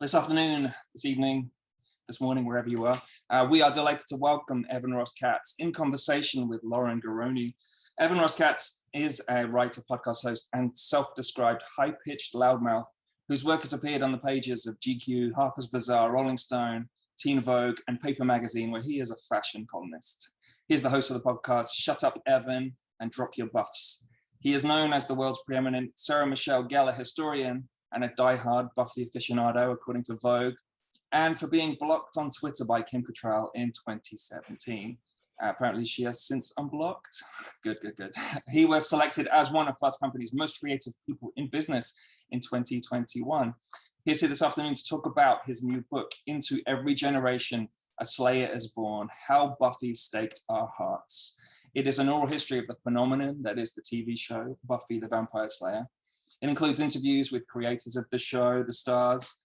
this afternoon, this evening, this morning, wherever you are. We are delighted to welcome Evan Ross Katz in conversation with Lauren Garroni. Evan Ross Katz is a writer, podcast host, and self-described high-pitched loudmouth whose work has appeared on the pages of GQ, Harper's Bazaar, Rolling Stone, Teen Vogue, and Paper Magazine, where he is a fashion columnist. He is the host of the podcast Shut Up, Evan, and Drop Your Buffs. He is known as the world's preeminent Sarah Michelle Gellar historian and a die-hard Buffy aficionado, according to Vogue, and for being blocked on Twitter by Kim Cattrall in 2017. Apparently she has since unblocked. Good. He was selected as one of Fast Company's most creative people in business in 2021. He's here this afternoon to talk about his new book, Into Every Generation, A Slayer is Born, How Buffy Staked Our Hearts. It is an oral history of the phenomenon that is the TV show, Buffy the Vampire Slayer. It includes interviews with creators of the show, the stars,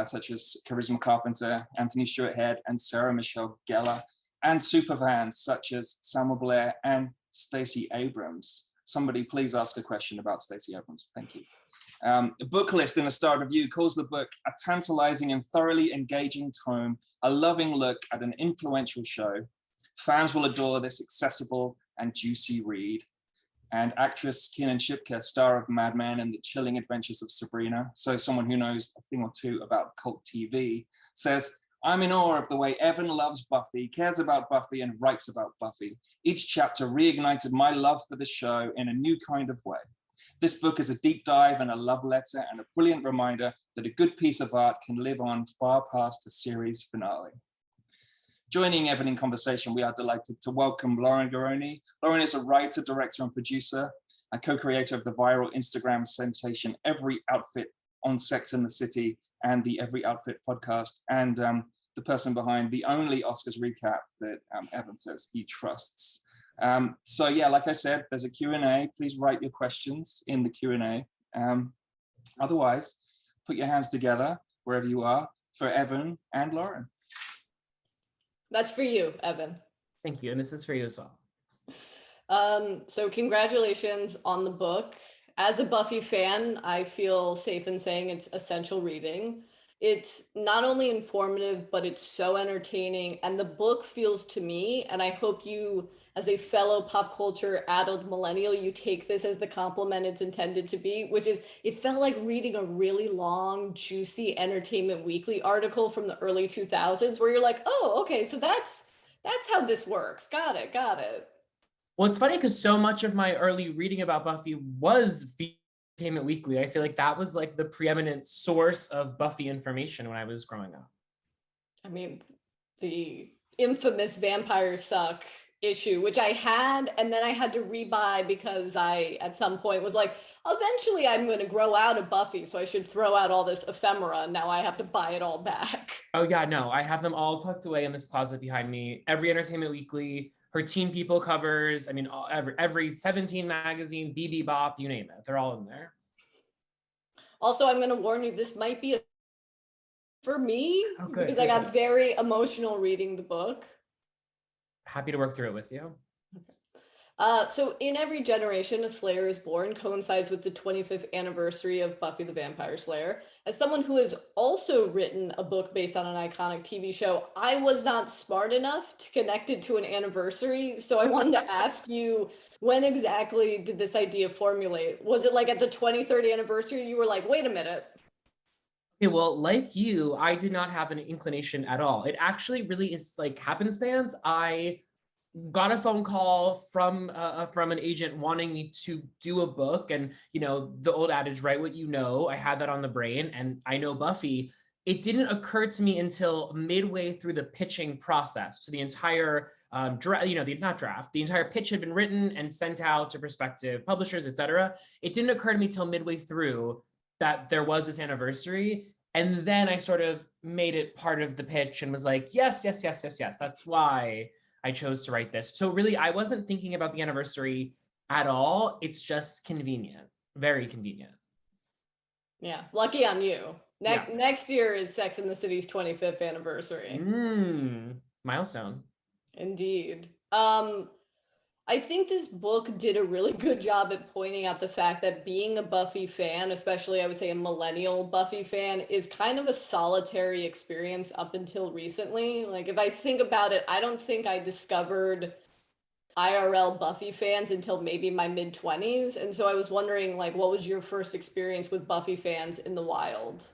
such as Charisma Carpenter, Anthony Stewart Head, and Sarah Michelle Gellar, and superfans such as Samuel Blair and Stacey Abrams. Somebody please ask a question about Stacey Abrams. Thank you. A book list in a Star Review calls the book a tantalizing and thoroughly engaging tome, a loving look at an influential show. Fans will adore this accessible and juicy read. And actress Kiernan Shipka, star of Mad Men and The Chilling Adventures of Sabrina, so someone who knows a thing or two about cult TV, says, I'm in awe of the way Evan loves Buffy, cares about Buffy, and writes about Buffy. Each chapter reignited my love for the show in a new kind of way. This book is a deep dive and a love letter and a brilliant reminder that a good piece of art can live on far past the series finale. Joining Evan in conversation, we are delighted to welcome Lauren Garroni. Lauren is a writer, director, and producer, a co-creator of the viral Instagram sensation Every Outfit on Sex and the City and the Every Outfit podcast, and the person behind the only Oscars recap that Evan says he trusts. So yeah, like I said, there's a Q&A. Please write your questions in the Q&A. Otherwise, put your hands together wherever you are for Evan and Lauren. That's for you, Evan. Thank you, and this is for you as well. So congratulations on the book. As a Buffy fan, I feel safe in saying it's essential reading. It's not only informative, but it's so entertaining. And the book feels to me, and I hope you, as a fellow pop culture addled millennial, you take this as the compliment it's intended to be, which is, it felt like reading a really long, juicy Entertainment Weekly article from the early 2000s, where you're like, oh, okay, so that's how this works. Got it. Well, it's funny because so much of my early reading about Buffy was Entertainment Weekly. I feel like that was like the preeminent source of Buffy information when I was growing up. I mean, the infamous Vampires Suck issue, which I had, and then I had to rebuy because I, at some point, was like, eventually I'm going to grow out of Buffy, so I should throw out all this ephemera, and now I have to buy it all back. Oh yeah, no, I have them all tucked away in this closet behind me. Every Entertainment Weekly, her Teen People covers, I mean, every 17 magazine, BB Bop, you name it, they're all in there. Also, I'm going to warn you, this might be for me, because I got very emotional reading the book. Happy to work through it with you. So in Every Generation, A Slayer is Born coincides with the 25th anniversary of Buffy the Vampire Slayer. As someone who has also written a book based on an iconic TV show, I was not smart enough to connect it to an anniversary. So I wanted to ask you, when exactly did this idea formulate? Was it like at the 23rd anniversary, you were like, wait a minute? Okay, well, like you, I did not have an inclination at all. It actually really is like happenstance. I got a phone call from an agent wanting me to do a book, and you know, the old adage, write what you know. I had that on the brain, and I know Buffy. It didn't occur to me until midway through the pitching process. So the entire the entire pitch had been written and sent out to prospective publishers, etc. It didn't occur to me till midway through that there was this anniversary. And then I sort of made it part of the pitch and was like, yes. That's why I chose to write this. So really, I wasn't thinking about the anniversary at all. It's just convenient, very convenient. Yeah, lucky on you. Next year is Sex and the City's 25th anniversary. Milestone. Indeed. I think this book did a really good job at pointing out the fact that being a Buffy fan, especially I would say a millennial Buffy fan, is kind of a solitary experience up until recently. Like if I think about it, I don't think I discovered IRL Buffy fans until maybe my mid 20s. And so I was wondering, like, what was your first experience with Buffy fans in the wild?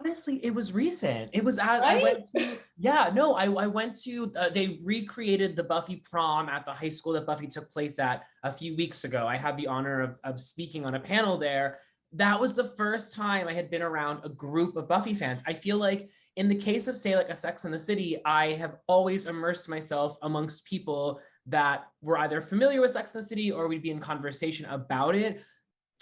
Honestly, it was recent. It was I Right? went to I went to they recreated the Buffy prom at the high school that Buffy took place at a few weeks ago. I had the honor of speaking on a panel there. That was the first time I had been around a group of Buffy fans. I feel like in the case of say like a Sex and the City, I have always immersed myself amongst people that were either familiar with Sex and the City or we'd be in conversation about it.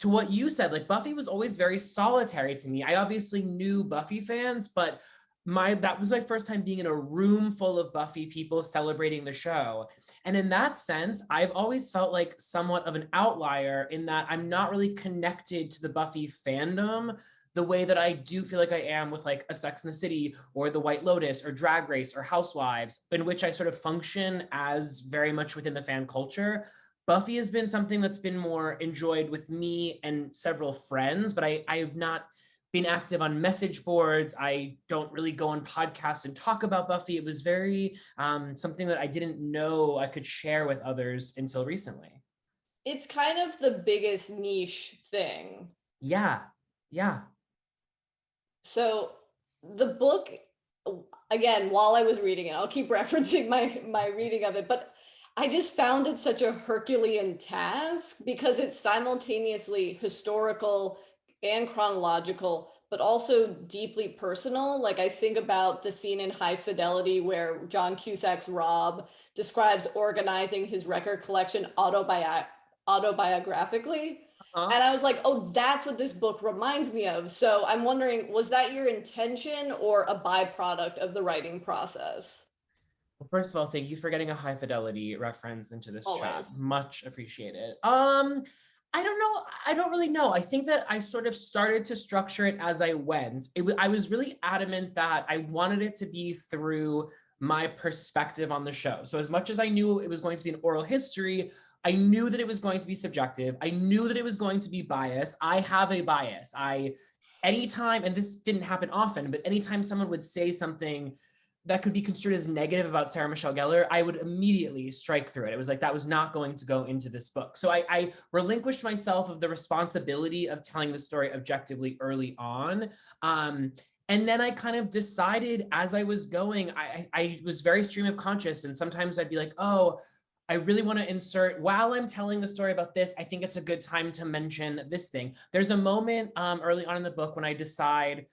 To what you said, like Buffy was always very solitary to me. I obviously knew Buffy fans, but that was my first time being in a room full of Buffy people celebrating the show. And in that sense, I've always felt like somewhat of an outlier in that I'm not really connected to the Buffy fandom the way that I do feel like I am with like a Sex and the City or the White Lotus or Drag Race or Housewives, in which I sort of function as very much within the fan culture. Buffy has been something that's been more enjoyed with me and several friends, but I have not been active on message boards. I don't really go on podcasts and talk about Buffy. It was very something that I didn't know I could share with others until recently. It's kind of the biggest niche thing. Yeah, yeah. So the book, again, while I was reading it, I'll keep referencing my reading of it, but I just found it such a Herculean task because it's simultaneously historical and chronological, but also deeply personal. Like I think about the scene in High Fidelity where John Cusack's Rob describes organizing his record collection autobiographically. Uh-huh. And I was like, oh, that's what this book reminds me of. So I'm wondering, was that your intention or a byproduct of the writing process? Well, first of all, thank you for getting a High Fidelity reference into this chat. Always. Much appreciated. I don't know. I don't really know. I think that I sort of started to structure it as I went. I was really adamant that I wanted it to be through my perspective on the show. So as much as I knew it was going to be an oral history, I knew that it was going to be subjective. I knew that it was going to be biased. I have a bias. Anytime, and this didn't happen often, but anytime someone would say something that could be construed as negative about Sarah Michelle Gellar, I would immediately strike through it. It was like, that was not going to go into this book. So I relinquished myself of the responsibility of telling the story objectively early on. And then I kind of decided as I was going, I was very stream of conscious. And sometimes I'd be like, oh, I really want to insert, while I'm telling the story about this, I think it's a good time to mention this thing. There's a moment early on in the book when I decide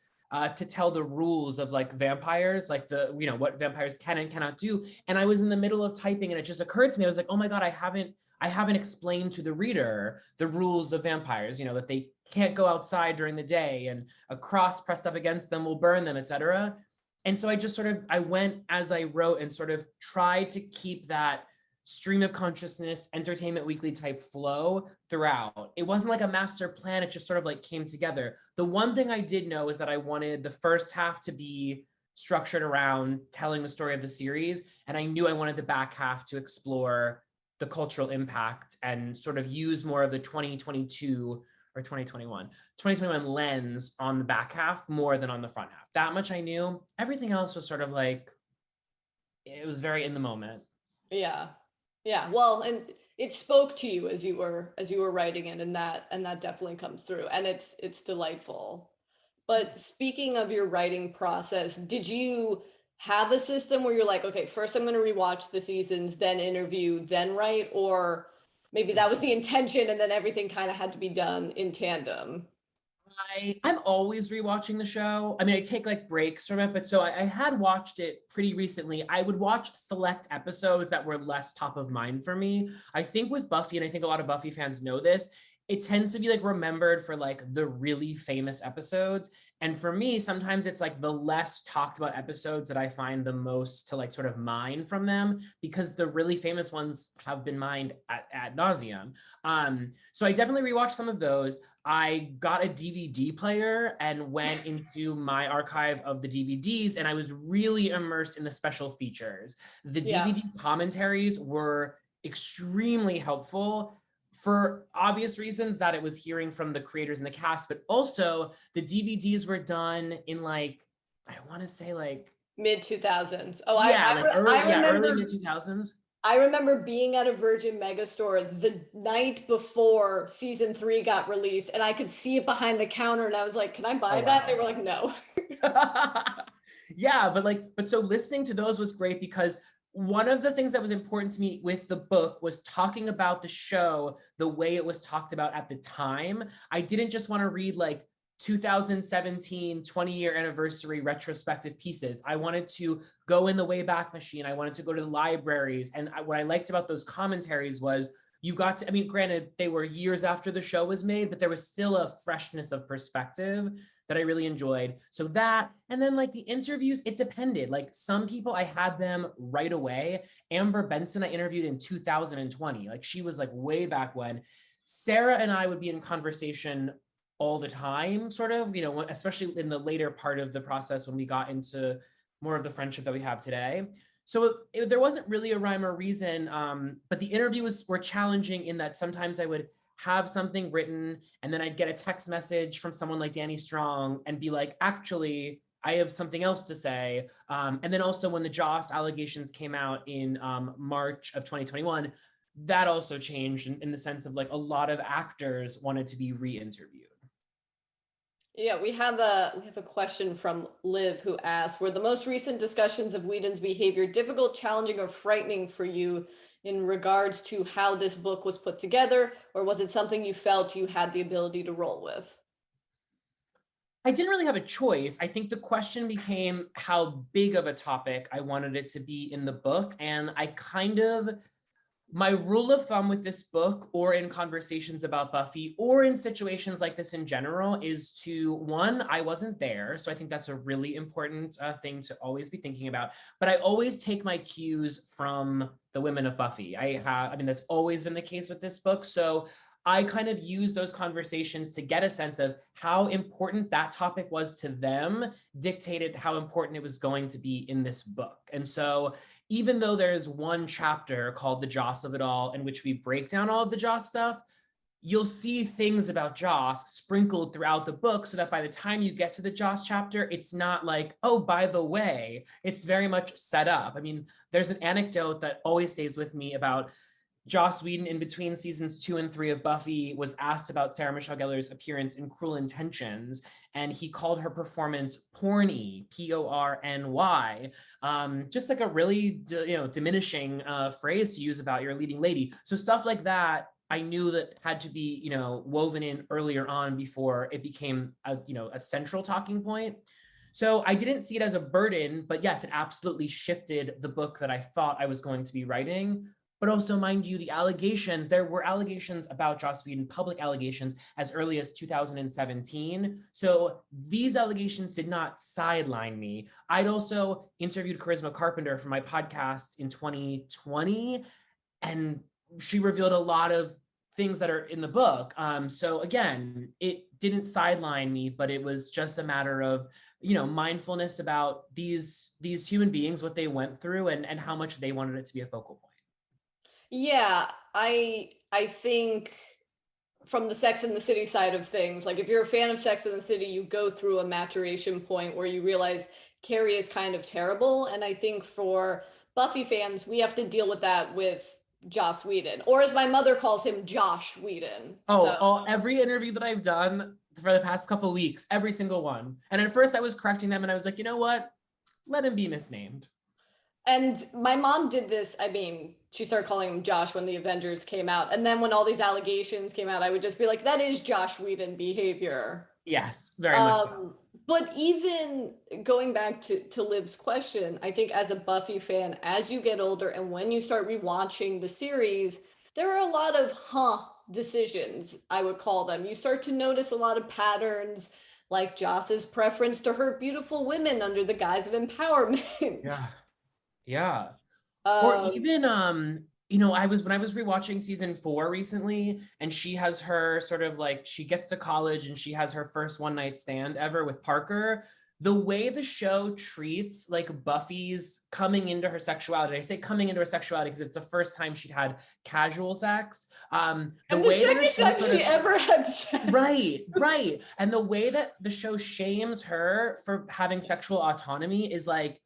to tell the rules of like vampires, like what vampires can and cannot do. And I was in the middle of typing and it just occurred to me, I was like, oh my God, I haven't explained to the reader the rules of vampires, that they can't go outside during the day and a cross pressed up against them will burn them, etc. And so I just I went as I wrote and sort of tried to keep that stream of consciousness, Entertainment Weekly type flow throughout. It wasn't like a master plan. It just sort of like came together. The one thing I did know is that I wanted the first half to be structured around telling the story of the series. And I knew I wanted the back half to explore the cultural impact and sort of use more of the 2022 or 2021 lens on the back half more than on the front half. That much I knew. Everything else was sort of like, it was very in the moment. Yeah. Yeah, well, and it spoke to you as you were writing it, and that definitely comes through, and it's delightful. But speaking of your writing process, did you have a system where you're like, okay, first I'm going to rewatch the seasons, then interview, then write, or maybe that was the intention, and then everything kind of had to be done in tandem? I'm always rewatching the show. I mean, I take like breaks from it, but so I had watched it pretty recently. I would watch select episodes that were less top of mind for me. I think with Buffy, and I think a lot of Buffy fans know this, it tends to be like remembered for like the really famous episodes. And for me, sometimes it's like the less talked about episodes that I find the most to like sort of mine from them, because the really famous ones have been mined ad nauseum. So I definitely rewatched some of those. I got a DVD player and went into my archive of the DVDs, and I was really immersed in the special features. The DVD commentaries were extremely helpful for obvious reasons, that it was hearing from the creators and the cast, but also the DVDs were done in like, I want to say like mid 2000s. Oh, early mid 2000s. I remember being at a Virgin Megastore the night before season 3 got released, and I could see it behind the counter, and I was like, "Can I buy that?" Wow. They were like, "No." Yeah, but so listening to those was great, because one of the things that was important to me with the book was talking about the show the way it was talked about at the time. I didn't just want to read like 2017 20-year anniversary retrospective pieces. I wanted to go in the Wayback Machine. I wanted to go to the libraries. And what I liked about those commentaries was you got to, I mean, granted, they were years after the show was made, but there was still a freshness of perspective that I really enjoyed. So that, and then like the interviews, it depended. Like some people, I had them right away. Amber Benson, I interviewed in 2020. Like she was like way back when. Sarah and I would be in conversation all the time, sort of, you know, especially in the later part of the process when we got into more of the friendship that we have today. So there wasn't really a rhyme or reason, but the interviews were challenging in that sometimes I would have something written and then I'd get a text message from someone like Danny Strong and be like, actually, I have something else to say. And then also when the Joss allegations came out in March of 2021, that also changed in the sense of like a lot of actors wanted to be re-interviewed. Yeah, we have a question from Liv who asks, were the most recent discussions of Whedon's behavior difficult, challenging, or frightening for you in regards to how this book was put together, or was it something you felt you had the ability to roll with? I didn't really have a choice. I think the question became how big of a topic I wanted it to be in the book. And my rule of thumb with this book, or in conversations about Buffy, or in situations like this in general, is to, one, I wasn't there. So I think that's a really important thing to always be thinking about. But I always take my cues from the women of Buffy. That's always been the case with this book. So I kind of use those conversations to get a sense of how important that topic was to them, dictated how important it was going to be in this book. And so even though there's one chapter called The Joss of It All, in which we break down all of the Joss stuff, you'll see things about Joss sprinkled throughout the book so that by the time you get to the Joss chapter, it's not like, oh, by the way, it's very much set up. I mean, there's an anecdote that always stays with me about Joss Whedon, in between seasons 2 and 3 of Buffy, was asked about Sarah Michelle Gellar's appearance in Cruel Intentions, and he called her performance porny, Porny, just like a really diminishing phrase to use about your leading lady. So stuff like that, I knew that had to be woven in earlier on before it became a central talking point. So I didn't see it as a burden, but yes, it absolutely shifted the book that I thought I was going to be writing. But also, mind you, there were allegations about Joss Whedon, public allegations, as early as 2017. So these allegations did not sideline me. I'd also interviewed Charisma Carpenter for my podcast in 2020, and she revealed a lot of things that are in the book. So again, it didn't sideline me, but it was just a matter of mindfulness about these human beings, what they went through, and how much they wanted it to be a focal point. Yeah, I think from the Sex and the City side of things, like if you're a fan of Sex and the City, you go through a maturation point where you realize Carrie is kind of terrible. And I think for Buffy fans, we have to deal with that with Joss Whedon, or as my mother calls him, Josh Whedon. Every interview that I've done for the past couple of weeks, every single one. And at first I was correcting them and I was like, you know what? Let him be misnamed. And my mom did this. I mean, she started calling him Josh when the Avengers came out. And then when all these allegations came out, I would just be like, that is Josh Whedon behavior. Yes, very much so. But even going back to Liv's question, I think as a Buffy fan, as you get older and when you start rewatching the series, there are a lot of decisions, I would call them. You start to notice a lot of patterns, like Joss's preference to hurt beautiful women under the guise of empowerment. Yeah. Or even, when I was rewatching season 4 recently, and she has her sort of like, she gets to college and she has her first one night stand ever with Parker. the way the show treats like Buffy's coming into her sexuality, I say coming into her sexuality because it's the first time she'd had casual sex. The way that the show second time she ever had sex. Right. And the way that the show shames her for having sexual autonomy is like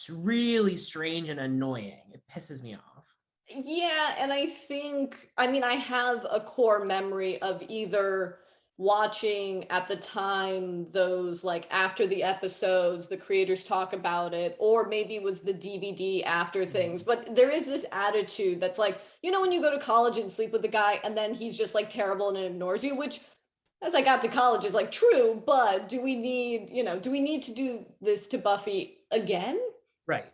really strange and annoying. It pisses me off. Yeah, and I think, I mean, I have a core memory of either watching at the time those like after the episodes, the creators talk about it, or maybe it was the DVD after things. But there is this attitude that's like, you know, when you go to college and sleep with a guy and then he's just like terrible and ignores you, which as I got to college is like true, but do we need to do this to Buffy again? Right.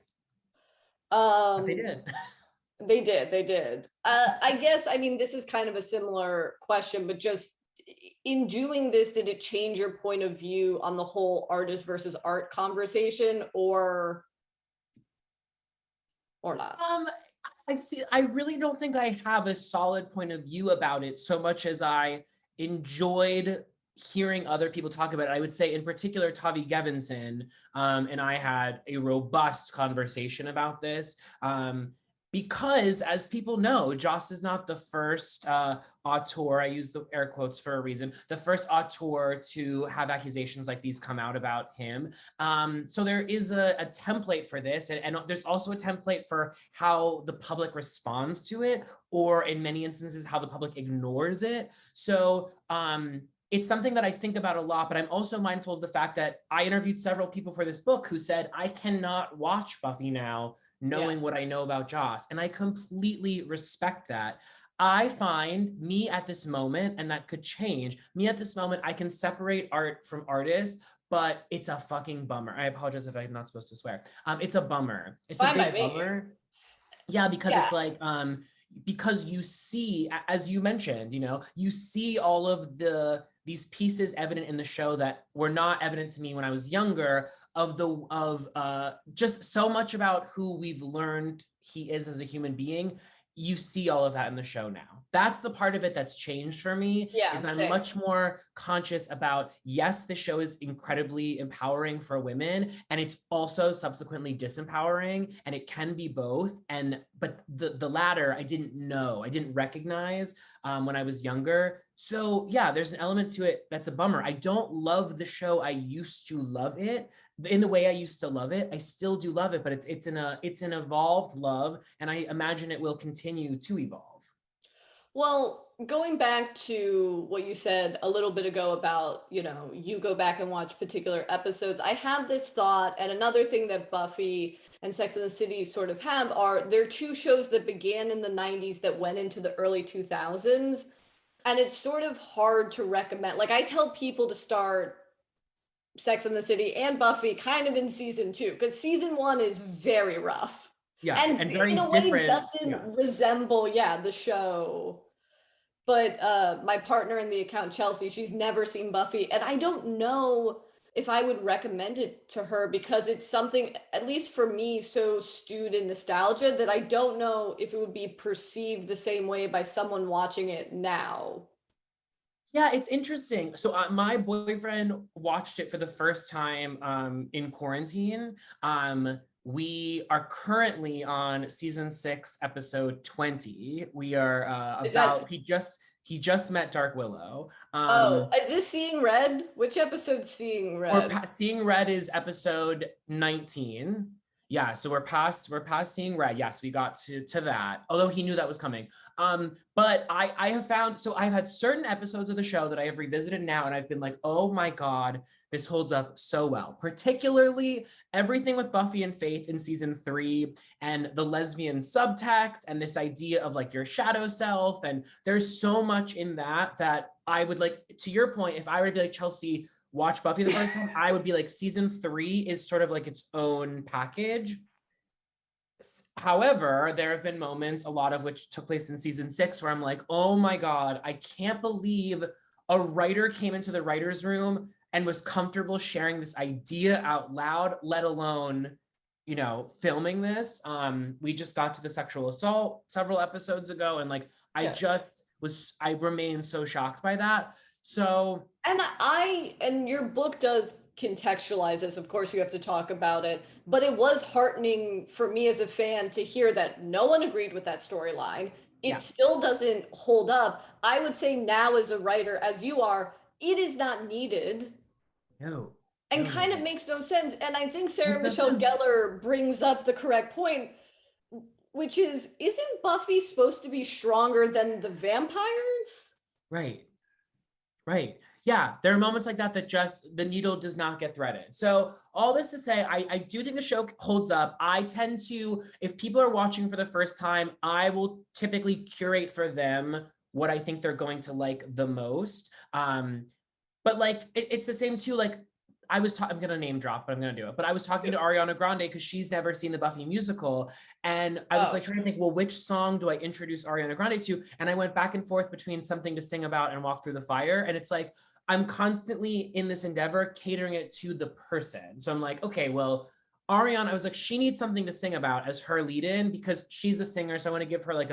They did. They did. I guess, I mean, this is kind of a similar question, but just in doing this, did it change your point of view on the whole artist versus art conversation or not? I really don't think I have a solid point of view about it so much as I enjoyed hearing other people talk about it. I would say in particular, Tavi Gevinson and I had a robust conversation about this. Because as people know, Joss is not the first auteur, I use the air quotes for a reason, the first auteur to have accusations like these come out about him. So there is a template for this, and there's also a template for how the public responds to it, or in many instances, how the public ignores it. So it's something that I think about a lot, but I'm also mindful of the fact that I interviewed several people for this book who said, I cannot watch Buffy now knowing what I know about Joss. And I completely respect that. I find me at this moment, and that could change, me at this moment, I can separate art from artist, but it's a fucking bummer. I apologize if I'm not supposed to swear. It's a bummer. It's a big bummer. Yeah, because it's like, because you see, as you mentioned, you know, you see all of these pieces evident in the show that were not evident to me when I was younger, of just so much about who we've learned he is as a human being. You see all of that in the show now. That's the part of it that's changed for me, is I'm much more conscious about, yes, the show is incredibly empowering for women, and it's also subsequently disempowering, and it can be both. But the latter, I didn't know, I didn't recognize when I was younger. So yeah, there's an element to it that's a bummer. I don't love the show I used to love it in the way I used to love it. I still do love it, but it's an evolved love, and I imagine it will continue to evolve. Well, going back to what you said a little bit ago about, you know, you go back and watch particular episodes, I have this thought, and another thing that Buffy and Sex and the City sort of have are, they're two shows that began in the 90s that went into the early 2000s, and it's sort of hard to recommend. Like, I tell people to start Sex and the City and Buffy kind of in season 2, because season 1 is very rough. Yeah, and very in a different. way doesn't resemble, the show. But my partner in the account, Chelsea, she's never seen Buffy, and I don't know if I would recommend it to her, because it's something, at least for me, so stewed in nostalgia that I don't know if it would be perceived the same way by someone watching it now. Yeah, it's interesting. So my boyfriend watched it for the first time in quarantine. We are currently on season 6, episode 20. We are he just met Dark Willow. Is this Seeing Red? Which episode's Seeing Red? Seeing Red is episode 19. Yeah, so we're past Seeing Red. Yes, we got to that, although he knew that was coming. But I have found, so I've had certain episodes of the show that I have revisited now, and I've been like, oh my God, this holds up so well. Particularly everything with Buffy and Faith in season 3, and the lesbian subtext, and this idea of like your shadow self. And there's so much in that I would like, to your point, if I were to be like, Chelsea, watch Buffy the first time, I would be like, season 3 is sort of like its own package. However, there have been moments, a lot of which took place in season 6, where I'm like, oh my God, I can't believe a writer came into the writer's room and was comfortable sharing this idea out loud, let alone, you know, filming this. We just got to the sexual assault several episodes ago, and like, I remain so shocked by that. So, and your book does contextualize this, of course you have to talk about it, but it was heartening for me as a fan to hear that no one agreed with that storyline. It still doesn't hold up. I would say now as a writer, as you are, it is not needed. No. And kind of makes no sense. And I think Sarah Michelle Gellar brings up the correct point, which is, isn't Buffy supposed to be stronger than the vampires? Right. Yeah, there are moments like that that just the needle does not get threaded. So all this to say, I do think the show holds up. I tend to, if people are watching for the first time, I will typically curate for them what I think they're going to like the most. But like, it's the same too, like, I'm going to name drop, but I'm going to do it. But I was talking to Ariana Grande because she's never seen the Buffy musical. And I was like trying to think, well, which song do I introduce Ariana Grande to? And I went back and forth between Something to Sing About and Walk Through the Fire. And it's like, I'm constantly in this endeavor catering it to the person. So I'm like, okay, well, Ariana, I was like, she needs something to sing about as her lead in because she's a singer. So I want to give her like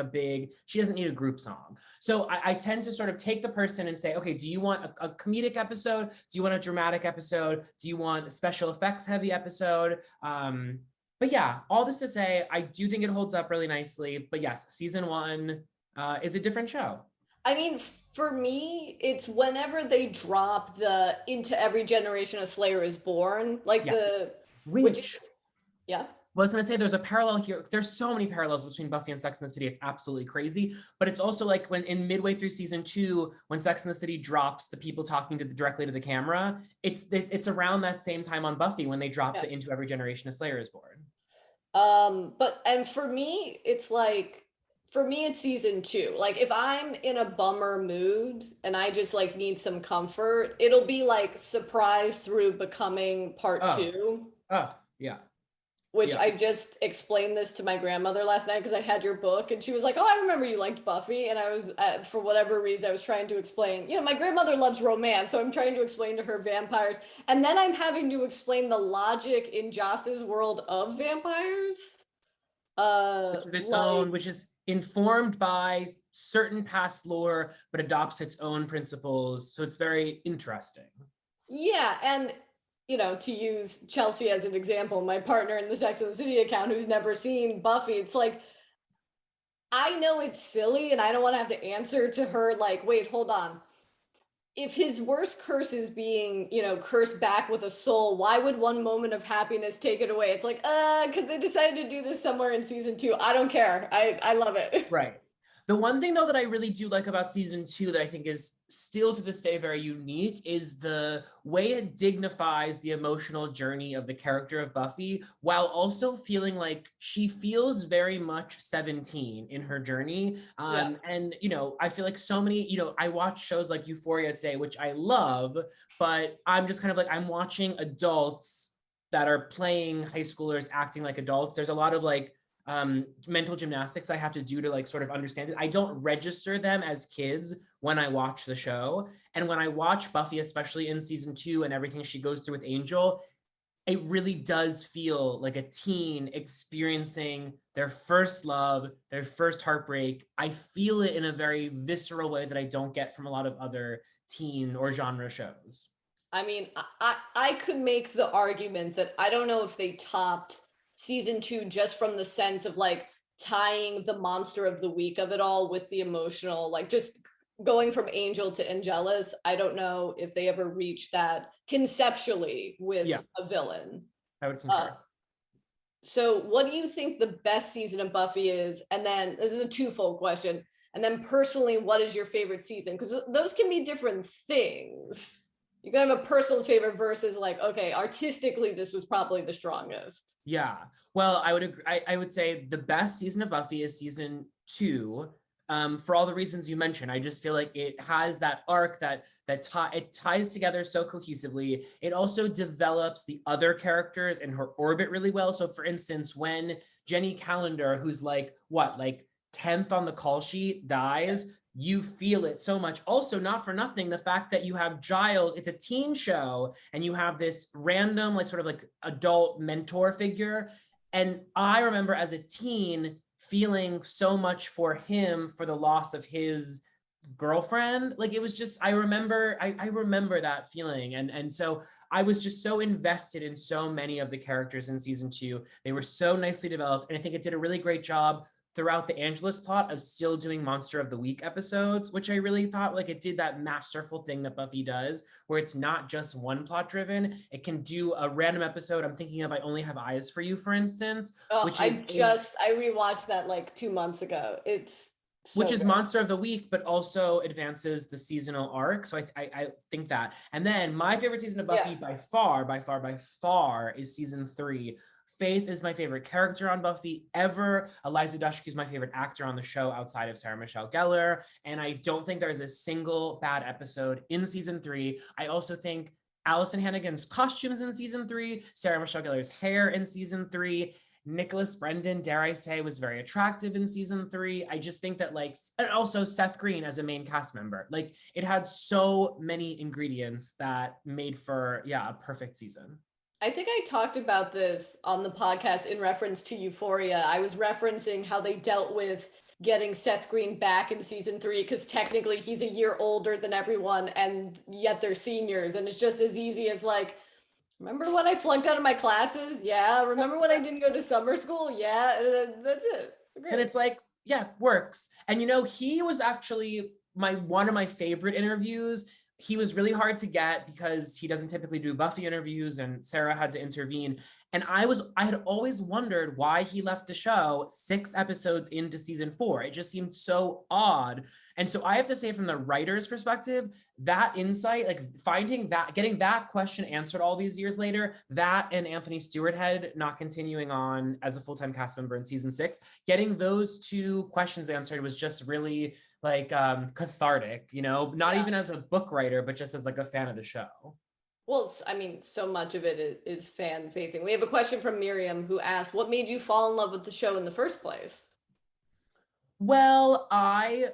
she doesn't need a group song. So I tend to sort of take the person and say, okay, do you want a comedic episode? Do you want a dramatic episode? Do you want a special effects heavy episode? But yeah, all this to say, I do think it holds up really nicely. But yes, season 1 is a different show. I mean, for me, it's whenever they drop the Into Every Generation a Slayer is Born, like yeah. I was going to say there's a parallel here. There's so many parallels between Buffy and Sex and the City. It's absolutely crazy. But it's also like when in midway through season 2, when Sex and the City drops the people talking directly to the camera, it's around that same time on Buffy when they drop the Into Every Generation a Slayer is Born. And for me, it's like, for me, it's season 2. Like if I'm in a bummer mood and I just like need some comfort, it'll be like Surprise through Becoming part 2. Oh, yeah. Which I just explained this to my grandmother last night because I had your book and she was like, oh, I remember you liked Buffy. And I was, for whatever reason, I was trying to explain, my grandmother loves romance. So I'm trying to explain to her vampires. And then I'm having to explain the logic in Joss's world of vampires. Which is informed by certain past lore, but adopts its own principles. So it's very interesting. Yeah. And to use Chelsea as an example, my partner in the Sex and the City account who's never seen Buffy, it's like, I know it's silly and I don't want to have to answer to her like, wait, hold on. If his worst curse is being, cursed back with a soul, why would one moment of happiness take it away? It's like, because they decided to do this somewhere in season 2. I don't care. I love it. Right. The one thing, though, that I really do like about season 2 that I think is still to this day very unique is the way it dignifies the emotional journey of the character of Buffy while also feeling like she feels very much 17 in her journey. And, I feel like so many, I watch shows like Euphoria today, which I love, but I'm just kind of like, I'm watching adults that are playing high schoolers acting like adults. There's a lot of like, mental gymnastics I have to do to like sort of understand it. I don't register them as kids when I watch the show. And when I watch Buffy, especially in season 2 and everything she goes through with Angel, it really does feel like a teen experiencing their first love, their first heartbreak. I feel it in a very visceral way that I don't get from a lot of other teen or genre shows. I mean, I could make the argument that I don't know if they topped season 2 just from the sense of like tying the monster of the week of it all with the emotional, like just going from Angel to Angelus. I don't know if they ever reached that conceptually with a villain. I would concur. So what do you think the best season of Buffy is? And then this is a twofold question. And then personally, what is your favorite season? Because those can be different things. You can have a personal favorite versus like, okay, artistically, this was probably the strongest. Yeah. Well, I would agree. I would say the best season of Buffy is season 2. For all the reasons you mentioned. I just feel like it has that arc that it ties together so cohesively. It also develops the other characters in her orbit really well. So for instance, when Jenny Calendar, who's like 10th on the call sheet, dies, you feel it so much. Also, not for nothing, the fact that you have Giles, it's a teen show, and you have this random, like sort of like adult mentor figure. And I remember as a teen feeling so much for him for the loss of his girlfriend. Like, it was just, I remember that feeling. And so I was just so invested in so many of the characters in season 2. They were so nicely developed. And I think it did a really great job throughout the Angelus plot of still doing Monster of the Week episodes, which I really thought, like, it did that masterful thing that Buffy does, where it's not just one plot driven. It can do a random episode. I'm thinking of I Only Have Eyes for You, for instance, Oh, which I is rewatched that like 2 months ago. It's so which is good. Monster of the Week, but also advances the seasonal arc. So I think that. And then my favorite season of Buffy by far is season 3. Faith is my favorite character on Buffy ever. Eliza Dushku is my favorite actor on the show outside of Sarah Michelle Gellar. And I don't think there is a single bad episode in season 3. I also think Allison Hannigan's costumes in season 3, Sarah Michelle Gellar's hair in season 3, Nicholas Brendan, dare I say, was very attractive in season 3. I just think that, like, and also Seth Green as a main cast member, like, it had so many ingredients that made for, a perfect season. I think I talked about this on the podcast in reference to Euphoria. I was referencing how they dealt with getting Seth Green back in season 3, because technically he's a year older than everyone, and yet they're seniors. And it's just as easy as like, remember when I flunked out of my classes? Yeah. Remember when I didn't go to summer school? Yeah. That's it. Great. And it's like, yeah, works. And he was actually one of my favorite interviews. He was really hard to get because he doesn't typically do Buffy interviews, and Sarah had to intervene. And I had always wondered why he left the show 6 episodes into season 4. It just seemed so odd. And so I have to say, from the writer's perspective, that insight, like getting that question answered all these years later, that and Anthony Stewart Head not continuing on as a full-time cast member in season 6, getting those 2 questions answered was just really like cathartic, not even as a book writer, but just as like a fan of the show. Well, I mean, so much of it is fan facing. We have a question from Miriam, who asked, what made you fall in love with the show in the first place? Well, I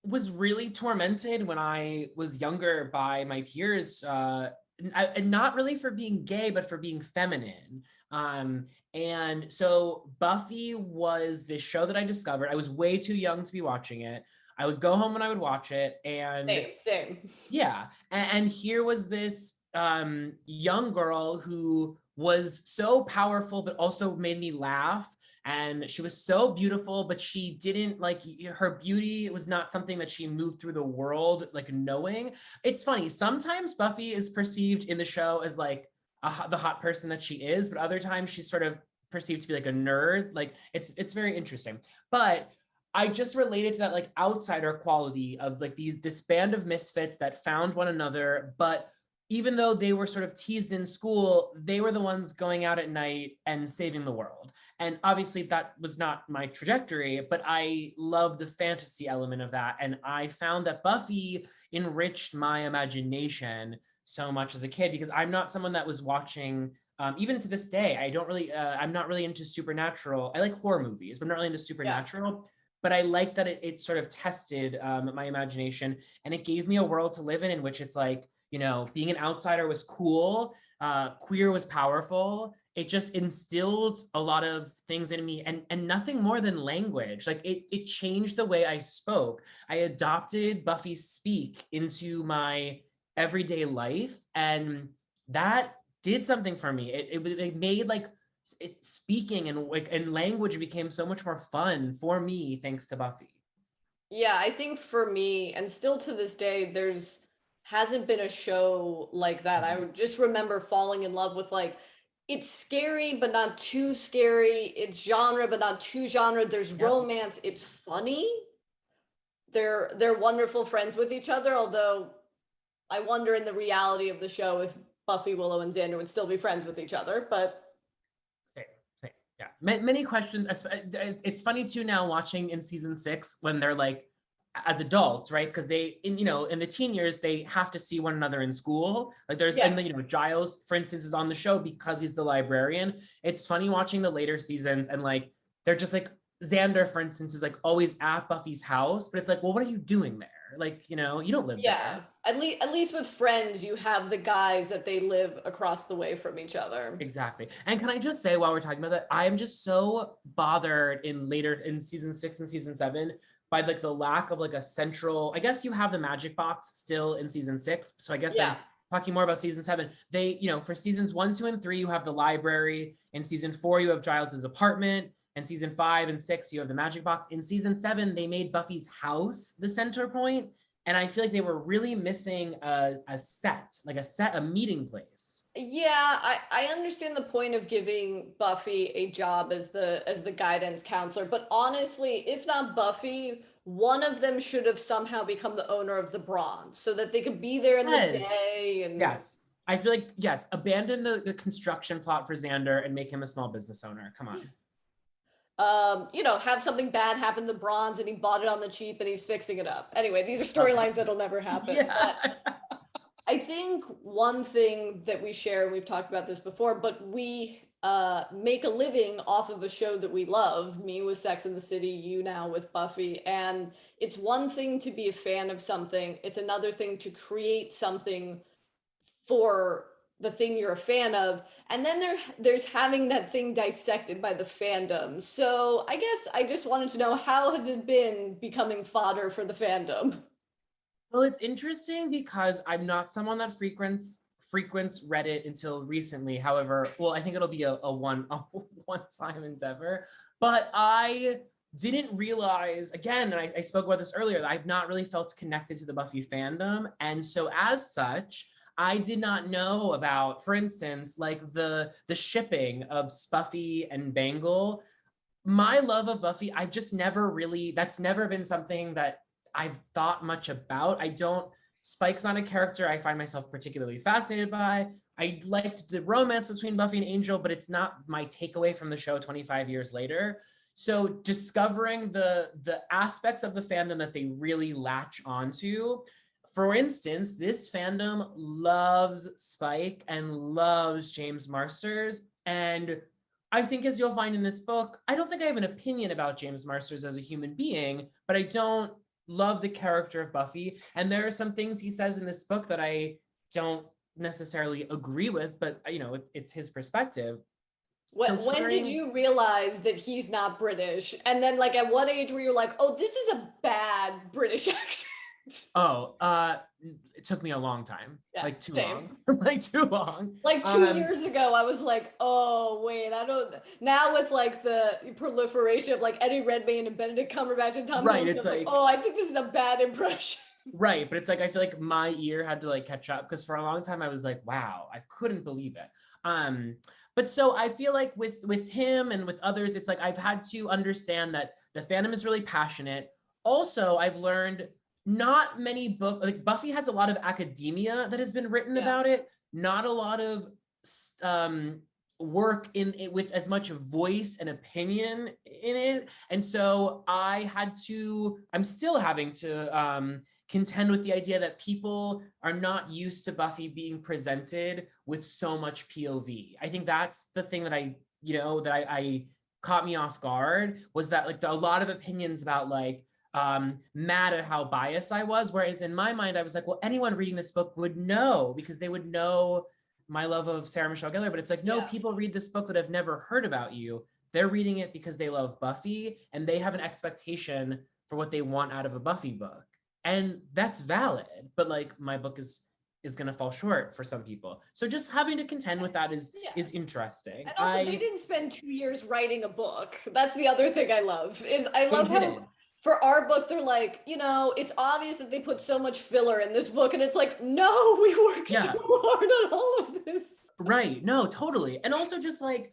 was really tormented when I was younger by my peers, and not really for being gay, but for being feminine. And so Buffy was this show that I discovered. I was way too young to be watching it. I would go home when I would watch it, and same. Yeah. And here was this young girl who was so powerful, but also made me laugh. And she was so beautiful, but she didn't, like, her beauty was not something that she moved through the world, like, knowing. It's funny. Sometimes Buffy is perceived in the show as like the hot person that she is, but other times she's sort of perceived to be like a nerd. Like, it's very interesting. But I just related to that, like, outsider quality of like this band of misfits that found one another, but even though they were sort of teased in school, they were the ones going out at night and saving the world. And obviously that was not my trajectory, but I love the fantasy element of that. And I found that Buffy enriched my imagination so much as a kid, because I'm not someone that was watching, even to this day, I'm not really into supernatural. I like horror movies, but I'm not really into supernatural. Yeah. But I like that it sort of tested my imagination, and it gave me a world to live in which it's like, being an outsider was cool, queer was powerful. It just instilled a lot of things in me, and nothing more than language. Like, it changed the way I spoke. I adopted Buffy's speak into my everyday life, and that did something for me. It made, like, speaking and language became so much more fun for me thanks to Buffy. Yeah, I think for me, and still to this day, hasn't been a show like that. I would just remember falling in love with, like, it's scary but not too scary, it's genre but not too genre, there's romance, it's funny, they're wonderful friends with each other, although I wonder in the reality of the show if Buffy, Willow, and Xander would still be friends with each other. But yeah, many questions. It's funny too now watching in season 6 when they're like, as adults, right? Because they, in the teen years, they have to see one another in school. Like there's, and Giles, for instance, is on the show because he's the librarian. It's funny watching the later seasons, and like, they're just like, Xander, for instance, is like always at Buffy's house, but it's like, well, what are you doing there? Like, you don't live there. Yeah, at least with Friends, you have the guys that they live across the way from each other. Exactly. And can I just say, while we're talking about that, I am just so bothered in season 6 and season 7 by like the lack of like a central, I guess you have the magic box still in season 6. So I guess I'm talking more about season 7. They, for seasons 1, 2, and 3, you have the library. In season 4, you have Giles's apartment. And season 5 and 6, you have the magic box. In season 7, they made Buffy's house the center point. And I feel like they were really missing a meeting place. Yeah, I understand the point of giving Buffy a job as the guidance counselor, but honestly, if not Buffy, one of them should have somehow become the owner of the bronze so that they could be there in the day. And yes, I feel like, yes, abandon the construction plot for Xander and make him a small business owner. Come on. Have something bad happen to bronze and he bought it on the cheap and he's fixing it up. Anyway, these are storylines that'll never happen. Yeah. But I think one thing that we share, and we've talked about this before, but we make a living off of a show that we love, me with Sex and the City, you now with Buffy. And it's one thing to be a fan of something. It's another thing to create something for the thing you're a fan of. And then there's having that thing dissected by the fandom. So I guess I just wanted to know, how has it been becoming fodder for the fandom? Well, it's interesting because I'm not someone that frequents Reddit until recently. However, well, I think it'll be a one-time endeavor. But I didn't realize, again, and I spoke about this earlier, that I've not really felt connected to the Buffy fandom. And so as such, I did not know about, for instance, like the shipping of Spuffy and Bangle. My love of Buffy, I've just never really, that's never been something that I've thought much about. Spike's not a character I find myself particularly fascinated by. I liked the romance between Buffy and Angel, but it's not my takeaway from the show 25 years later. So discovering the aspects of the fandom that they really latch onto. For instance, this fandom loves Spike and loves James Marsters. And I think, as you'll find in this book, I don't think I have an opinion about James Marsters as a human being, but I don't love the character of Buffy. And there are some things he says in this book that I don't necessarily agree with, but it's his perspective. When did you realize that he's not British? And then like at what age were you like, oh, this is a bad British accent? It took me a long time. Yeah, like too same. long. Like too long. Like 2 years ago, I was like, oh wait, I don't. Now with like the proliferation of like Eddie Redmayne and Benedict Cumberbatch and Tom Right, Hiddleston, it's like, oh, I think this is a bad impression. Right, but it's like I feel like my ear had to like catch up, because for a long time I was like, wow, I couldn't believe it. But so I feel like with him and with others, it's like I've had to understand that the fandom is really passionate. Also, I've learned not many books, like Buffy has a lot of academia that has been written about it, not a lot of work in it with as much voice and opinion in it. And so I'm still having to contend with the idea that people are not used to Buffy being presented with so much POV. I think that's the thing that I caught me off guard, was that like a lot of opinions about like mad at how biased I was. Whereas in my mind, I was like, well, anyone reading this book would know, because they would know my love of Sarah Michelle Gellar. But it's like, no, people read this book that have never heard about you. They're reading it because they love Buffy and they have an expectation for what they want out of a Buffy book. And that's valid, but like my book is going to fall short for some people. So just having to contend with that is interesting. And also, they didn't spend 2 years writing a book. That's the other thing I love, is I love how for our book, they're like, it's obvious that they put so much filler in this book. And it's like, no, we worked so hard on all of this. Right. No, totally. And also just like,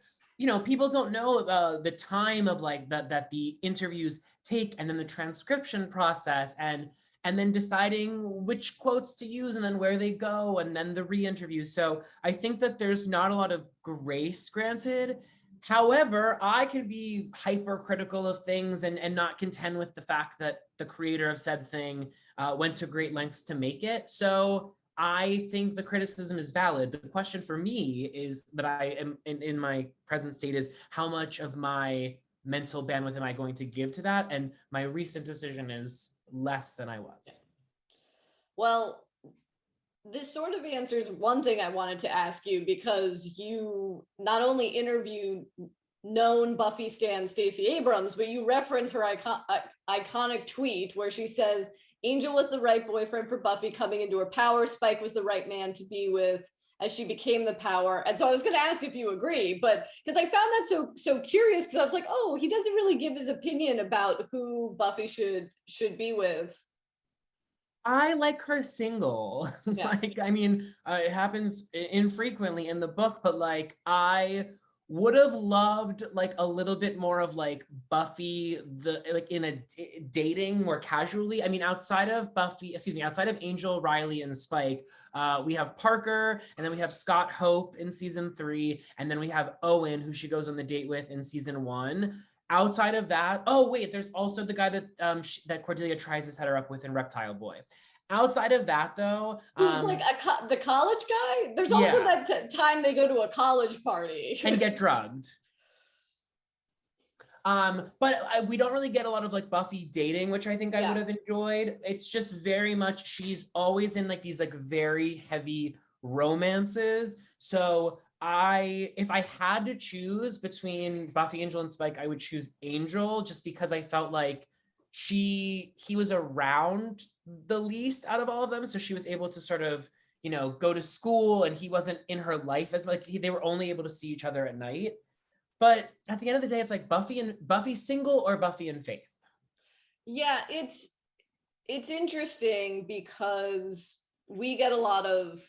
people don't know the time of like that the interviews take, and then the transcription process, and then deciding which quotes to use and then where they go, and then the re-interviews. So I think that there's not a lot of grace granted. However, I can be hypercritical of things and not contend with the fact that the creator of said thing went to great lengths to make it. So I think the criticism is valid. The question for me is that I am in my present state is, how much of my mental bandwidth am I going to give to that? And my recent decision is less than I was. Well, this sort of answers one thing I wanted to ask you, because you not only interviewed known Buffy stan Stacey Abrams, but you reference her iconic tweet where she says, Angel was the right boyfriend for Buffy coming into her power. Spike was the right man to be with as she became the power. And so I was going to ask if you agree, but because I found that so curious, because I was like, oh, he doesn't really give his opinion about who Buffy should be with. I like her single. Yeah. Like, I mean, it happens infrequently in the book, but like, I would have loved like a little bit more of like Buffy, like in a dating more casually. I mean, outside of Angel, Riley, and Spike, we have Parker, and then we have Scott Hope in season 3, and then we have Owen, who she goes on the date with in season 1. Outside of that, oh wait, there's also the guy that that Cordelia tries to set her up with in Reptile Boy. Outside of that, though, who's like the college guy. There's also that time they go to a college party and get drugged. But we don't really get a lot of like Buffy dating, which I think I would have enjoyed. It's just very much she's always in like these like very heavy romances. So if I had to choose between Buffy, Angel, and Spike, I would choose Angel, just because I felt like he was around the least out of all of them. So she was able to sort of, you know, go to school, and he wasn't in her life as like they were only able to see each other at night. But at the end of the day, it's like Buffy single or Buffy and Faith. Yeah, it's interesting because we get a lot of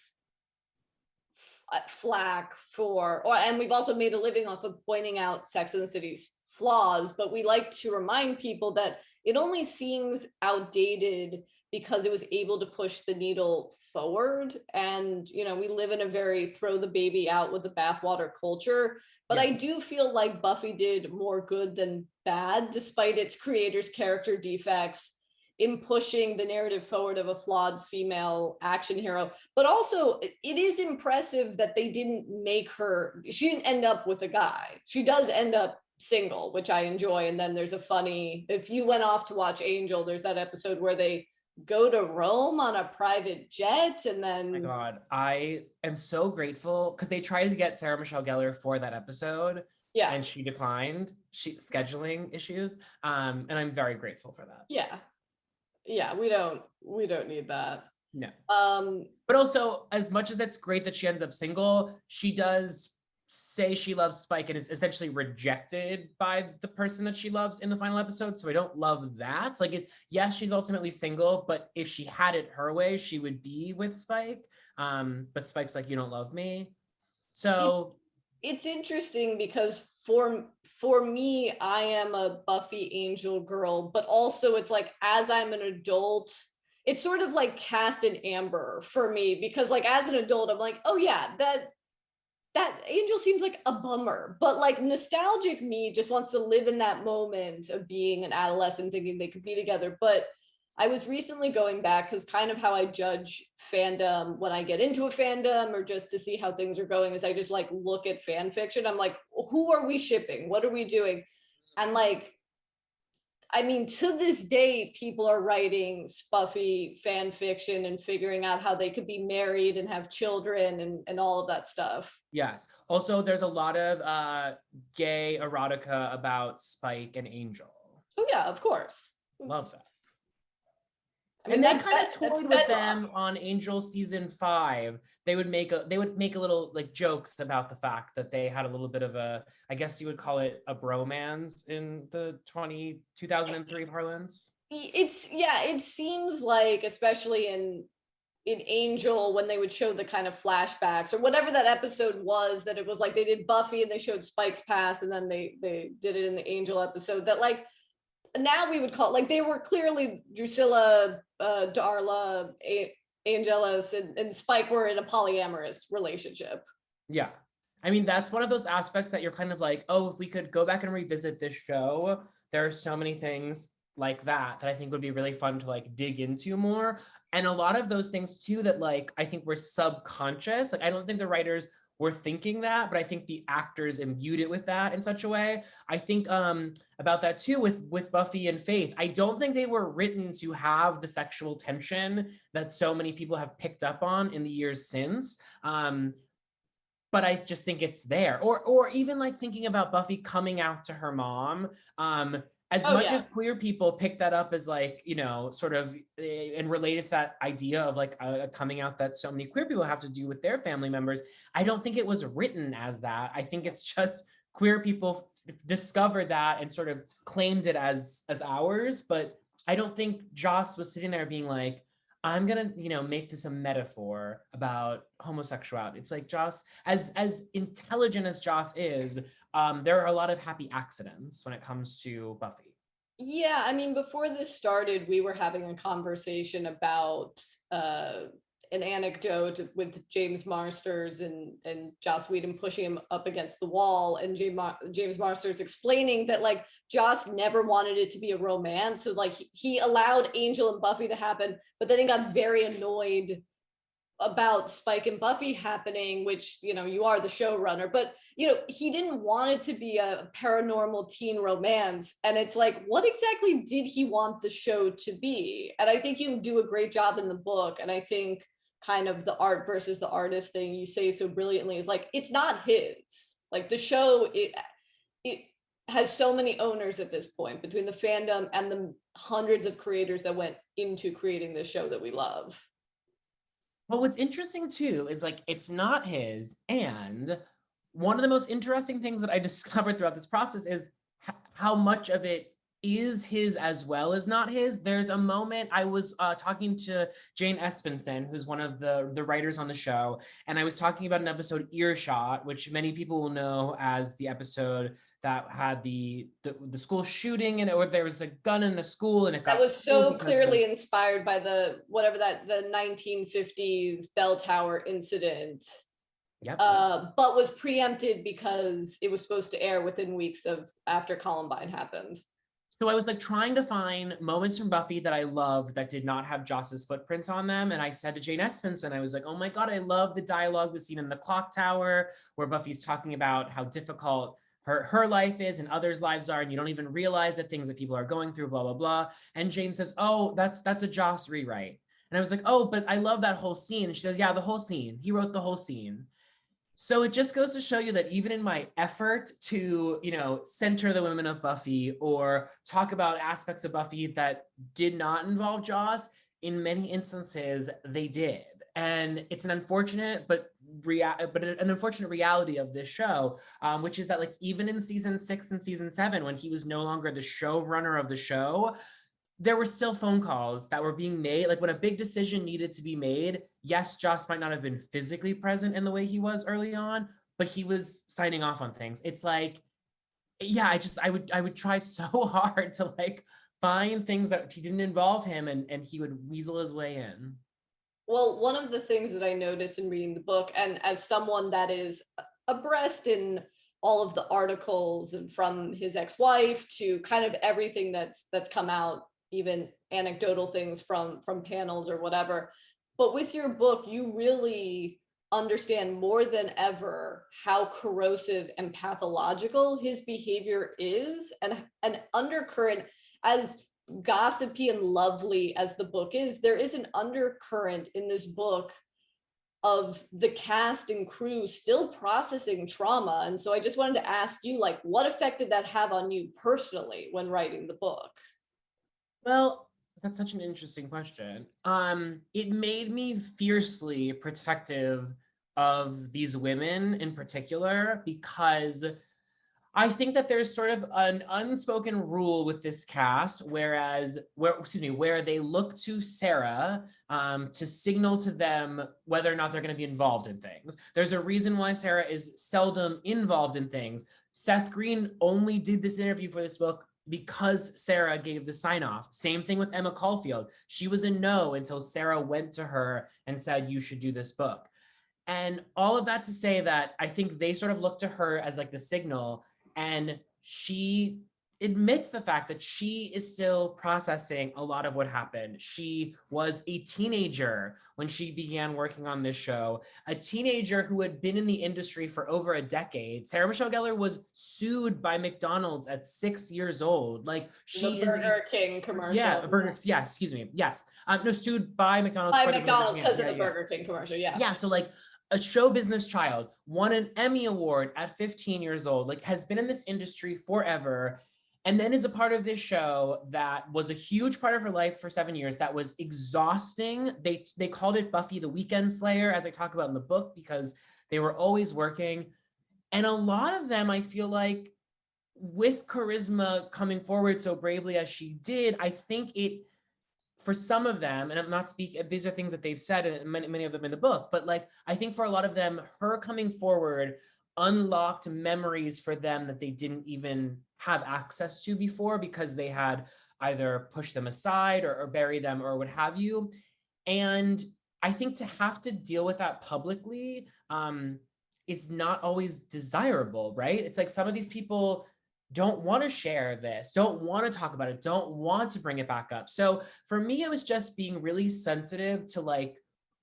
flack and we've also made a living off of pointing out Sex and the City's flaws, but we like to remind people that it only seems outdated because it was able to push the needle forward. And, you know, we live in a very throw the baby out with the bathwater culture, but yes. I do feel like Buffy did more good than bad, despite its creator's character defects, in pushing the narrative forward of a flawed female action hero. But also, it is impressive that they didn't she didn't end up with a guy. She does end up single, which I enjoy. And then there's if you went off to watch Angel, there's that episode where they go to Rome on a private jet, and then... Oh my God, I am so grateful, because they tried to get Sarah Michelle Gellar for that episode. Yeah. And she declined. Scheduling issues. And I'm very grateful for that. Yeah. Yeah, we don't need that. No. But also, as much as that's great that she ends up single, she does say she loves Spike and is essentially rejected by the person that she loves in the final episode. So I don't love that. Like, yes, she's ultimately single, but if she had it her way, she would be with Spike. But Spike's like, you don't love me. So it's interesting because for me, I am a Buffy Angel girl, but also it's like, as I'm an adult, it's sort of like Cast and Amber for me, because like as an adult, I'm like, oh yeah, that Angel seems like a bummer, but like nostalgic me just wants to live in that moment of being an adolescent thinking they could be together. But I was recently going back, because kind of how I judge fandom when I get into a fandom or just to see how things are going is I just like look at fan fiction. I'm like, who are we shipping? What are we doing? And like, I mean, to this day, people are writing Buffy fan fiction and figuring out how they could be married and have children and all of that stuff. Yes. Also, there's a lot of gay erotica about Spike and Angel. Oh yeah, of course. Love that. I mean, and they kind of toyed with them on Angel season 5. They would make a little like jokes about the fact that they had a little bit of a, I guess you would call it a bromance in the 2003 parlance. It seems like, especially in Angel, when they would show the kind of flashbacks or whatever that episode was, that it was like they did Buffy and they showed Spike's past, and then they did it in the Angel episode, that like now we would call, like, they were clearly Drusilla, Darla, Angelus, and Spike were in a polyamorous relationship. Yeah. I mean, that's one of those aspects that you're kind of like, oh, if we could go back and revisit this show, there are so many things like that I think would be really fun to like dig into more. And a lot of those things too that like I think were subconscious. Like, I don't think the writers were thinking that, but I think the actors imbued it with that in such a way. I think about that too with Buffy and Faith. I don't think they were written to have the sexual tension that so many people have picked up on in the years since. But but I just think it's there. Or even like thinking about Buffy coming out to her mom. As much as queer people pick that up as like, you know, sort of and related to that idea of like a coming out that so many queer people have to do with their family members, I don't think it was written as that. I think it's just queer people discovered that and sort of claimed it as ours. But I don't think Joss was sitting there being like, I'm gonna, you know, make this a metaphor about homosexuality. It's like Joss, as intelligent as Joss is, there are a lot of happy accidents when it comes to Buffy. Yeah, I mean, before this started, we were having a conversation about an anecdote with James Marsters and Joss Whedon pushing him up against the wall, and James Marsters explaining that like Joss never wanted it to be a romance, so like he allowed Angel and Buffy to happen, but then he got very annoyed about Spike and Buffy happening, which, you know, you are the showrunner, but, you know, he didn't want it to be a paranormal teen romance. And it's like, what exactly did he want the show to be? And I think you do a great job in the book. And I think kind of the art versus the artist thing you say so brilliantly is like, it's not his. Like the show, it has so many owners at this point between the fandom and the hundreds of creators that went into creating this show that we love. Well, what's interesting too is like it's not his, and one of the most interesting things that I discovered throughout this process is how much of it is his as well as not his. There's a moment I was talking to Jane Espenson, who's one of the writers on the show, and I was talking about an episode, Earshot, which many people will know as the episode that had the school shooting and or there was a gun in a school and it got that was so clearly inspired by the 1950s bell tower incident. Yep. But was preempted because it was supposed to air within weeks of after Columbine happened. So I was like trying to find moments from Buffy that I loved that did not have Joss's footprints on them. And I said to Jane Espenson, I was like, oh my God, I love the dialogue, the scene in the clock tower where Buffy's talking about how difficult her life is and others' lives are, and you don't even realize the things that people are going through, blah, blah, blah. And Jane says, oh, that's a Joss rewrite. And I was like, oh, but I love that whole scene. And she says, yeah, the whole scene. He wrote the whole scene. So it just goes to show you that even in my effort to, you know, center the women of Buffy or talk about aspects of Buffy that did not involve Joss, in many instances they did. And it's an unfortunate but an unfortunate reality of this show, which is that like even in season 6 and season 7, when he was no longer the showrunner of the show, there were still phone calls that were being made. Like when a big decision needed to be made, yes, Joss might not have been physically present in the way he was early on, but he was signing off on things. It's like, yeah, I would try so hard to like find things that he didn't involve him and he would weasel his way in. Well, one of the things that I noticed in reading the book, and as someone that is abreast in all of the articles and from his ex-wife to kind of everything that's come out, even anecdotal things from panels or whatever. But with your book, you really understand more than ever how corrosive and pathological his behavior is, and an undercurrent, as gossipy and lovely as the book is, there is an undercurrent in this book of the cast and crew still processing trauma. And so I just wanted to ask you, like, what effect did that have on you personally when writing the book? Well, that's such an interesting question. It made me fiercely protective of these women in particular, because I think that there's sort of an unspoken rule with this cast, where they look to Sarah to signal to them whether or not they're going to be involved in things. There's a reason why Sarah is seldom involved in things. Seth Green only did this interview for this book because Sarah gave the sign off. Same thing with Emma Caulfield. She was a no until Sarah went to her and said, you should do this book. And all of that to say that I think they sort of look to her as like the signal. And she admits the fact that she is still processing a lot of what happened. She was a teenager when she began working on this show, a teenager who had been in the industry for over a decade. Sarah Michelle Gellar was sued by McDonald's at 6 years old. Like she the Burger King commercial. Yeah, excuse me. Yes. No, sued by McDonald's. By McDonald's because of the Burger King commercial. Yeah. Yeah. So like, a show business child, won an Emmy Award at 15 years old, like has been in this industry forever, and then is a part of this show that was a huge part of her life for 7 years, that was exhausting. They called it Buffy the Weekend Slayer, as I talk about in the book, because they were always working. And a lot of them, I feel like, with charisma coming forward so bravely as she did, I think it, for some of them, and I'm not speaking, these are things that they've said, and many of them in the book, but like, I think for a lot of them, her coming forward unlocked memories for them that they didn't even have access to before, because they had either pushed them aside or buried them or what have you. And I think to have to deal with that publicly is not always desirable, right? It's like some of these people don't want to share this, don't want to talk about it, don't want to bring it back up. So for me, it was just being really sensitive to like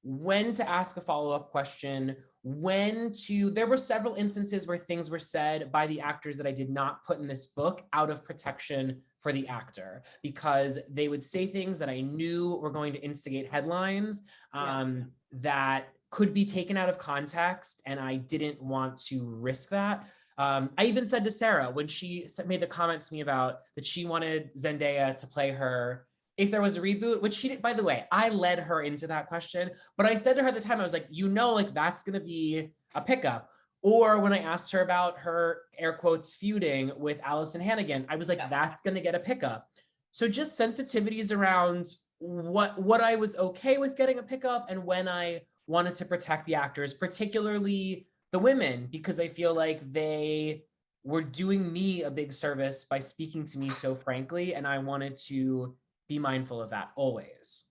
when to ask a follow-up question, there were several instances where things were said by the actors that I did not put in this book out of protection for the actor, because they would say things that I knew were going to instigate headlines that could be taken out of context, and I didn't want to risk that. I even said to Sarah when she made the comment to me about that she wanted Zendaya to play her if there was a reboot, which she did, by the way, I led her into that question, but I said to her at the time, I was like, like that's going to be a pickup. Or when I asked her about her air quotes feuding with Allison Hannigan, I was like, that's going to get a pickup. So just sensitivities around what I was okay with getting a pickup and when I wanted to protect the actors, particularly the women, because I feel like they were doing me a big service by speaking to me so frankly, and I wanted to be mindful of that always.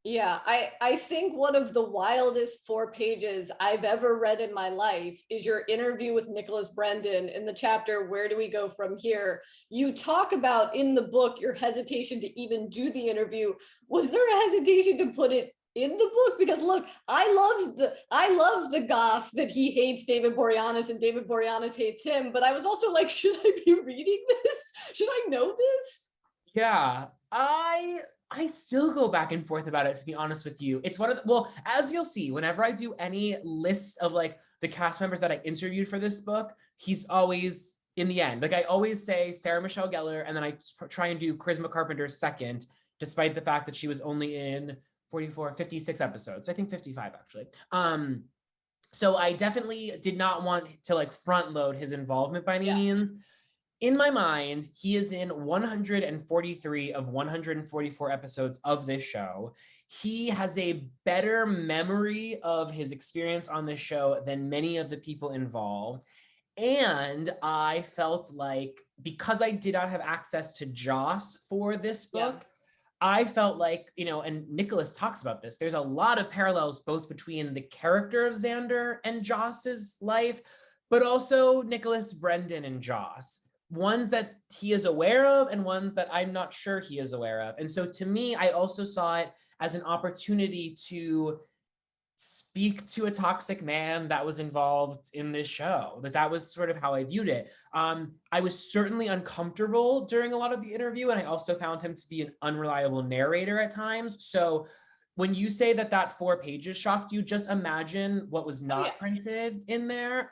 Yeah, I think one of the wildest 4 pages I've ever read in my life is your interview with Nicholas Brendon in the chapter, Where Do We Go From Here? You talk about in the book your hesitation to even do the interview. Was there a hesitation to put it in the book? Because look, I love the goss that he hates David Boreanaz and David Boreanaz hates him, but I was also like, should I be reading this? Should I know this? Yeah, I still go back and forth about it, to be honest with you. It's one of the, well, as you'll see, whenever I do any list of like the cast members that I interviewed for this book, he's always in the end. Like I always say Sarah Michelle Gellar, and then I try and do Charisma Carpenter second, despite the fact that she was only in 56 episodes. I think 55 actually. So I definitely did not want to like front load his involvement by any means. In my mind, he is in 143 of 144 episodes of this show. He has a better memory of his experience on this show than many of the people involved. And I felt like, because I did not have access to Joss for this book, I felt like, and Nicholas talks about this, there's a lot of parallels both between the character of Xander and Joss's life, but also Nicholas Brendon and Joss. Ones that he is aware of and ones that I'm not sure he is aware of. And so to me, I also saw it as an opportunity to speak to a toxic man that was involved in this show. That was sort of how I viewed it. I was certainly uncomfortable during a lot of the interview, and I also found him to be an unreliable narrator at times. So when you say that 4 pages shocked you, just imagine what was not printed in there.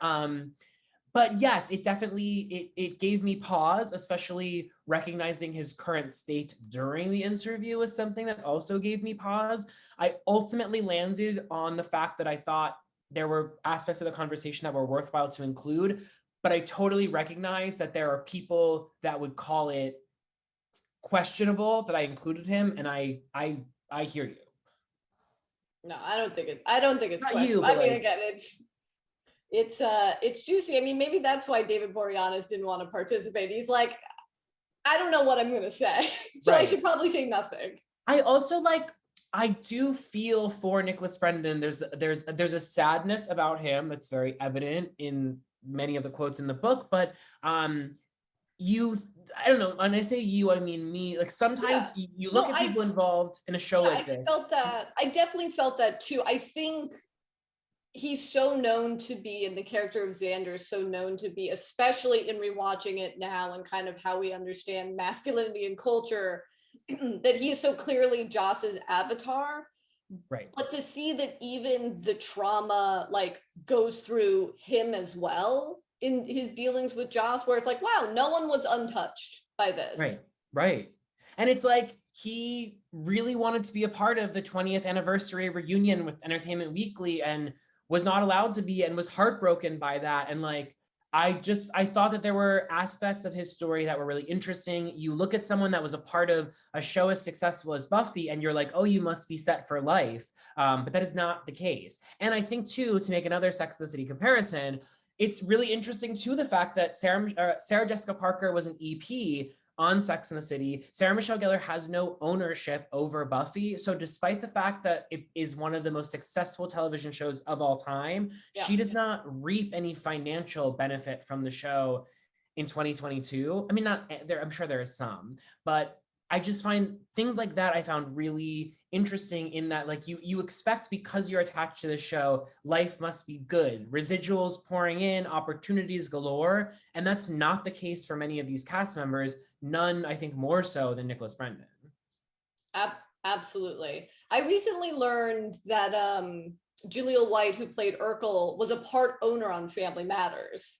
But yes, it definitely, it gave me pause, especially recognizing his current state during the interview was something that also gave me pause. I ultimately landed on the fact that I thought there were aspects of the conversation that were worthwhile to include, but I totally recognize that there are people that would call it questionable that I included him, and I hear you. No, I don't think it's Not questionable. you, I but mean, like, again, it's juicy. I mean, maybe that's why David Boreanaz didn't want to participate. He's like, I don't know what I'm going to say, so I should probably say nothing. I also I do feel for Nicholas Brendon. There's a sadness about him that's very evident in many of the quotes in the book, but I don't know, when I say you, I mean me. Like sometimes you look at people involved in a show like this. I definitely felt that too. I think he's so known to be, and the character of Xander is so known to be, especially in rewatching it now and kind of how we understand masculinity and culture, that he is so clearly Joss's avatar, Right. But to see that even the trauma like goes through him as well in his dealings with Joss, where it's like, wow, no one was untouched by this. Right. Right. And it's like he really wanted to be a part of the 20th anniversary reunion with Entertainment Weekly and was not allowed to be and was heartbroken by that. And like, I thought that there were aspects of his story that were really interesting. You look at someone that was a part of a show as successful as Buffy, and you're like, oh, you must be set for life. But that is not the case. And I think, too, to make another Sex and the City comparison, it's really interesting, too, the fact that Sarah Jessica Parker was an EP on Sex and the City. Sarah Michelle Gellar has no ownership over Buffy. So despite the fact that it is one of the most successful television shows of all time, she does not reap any financial benefit from the show in 2022. I mean, not there, I'm sure there is some, but I just find things like that I found really interesting in that, like, you expect, because you're attached to the show, life must be good, residuals pouring in, opportunities galore. And that's not the case for many of these cast members. None, I think, more so than Nicholas Brendan. Absolutely. I recently learned that Jaleel White, who played Urkel, was a part owner on Family Matters.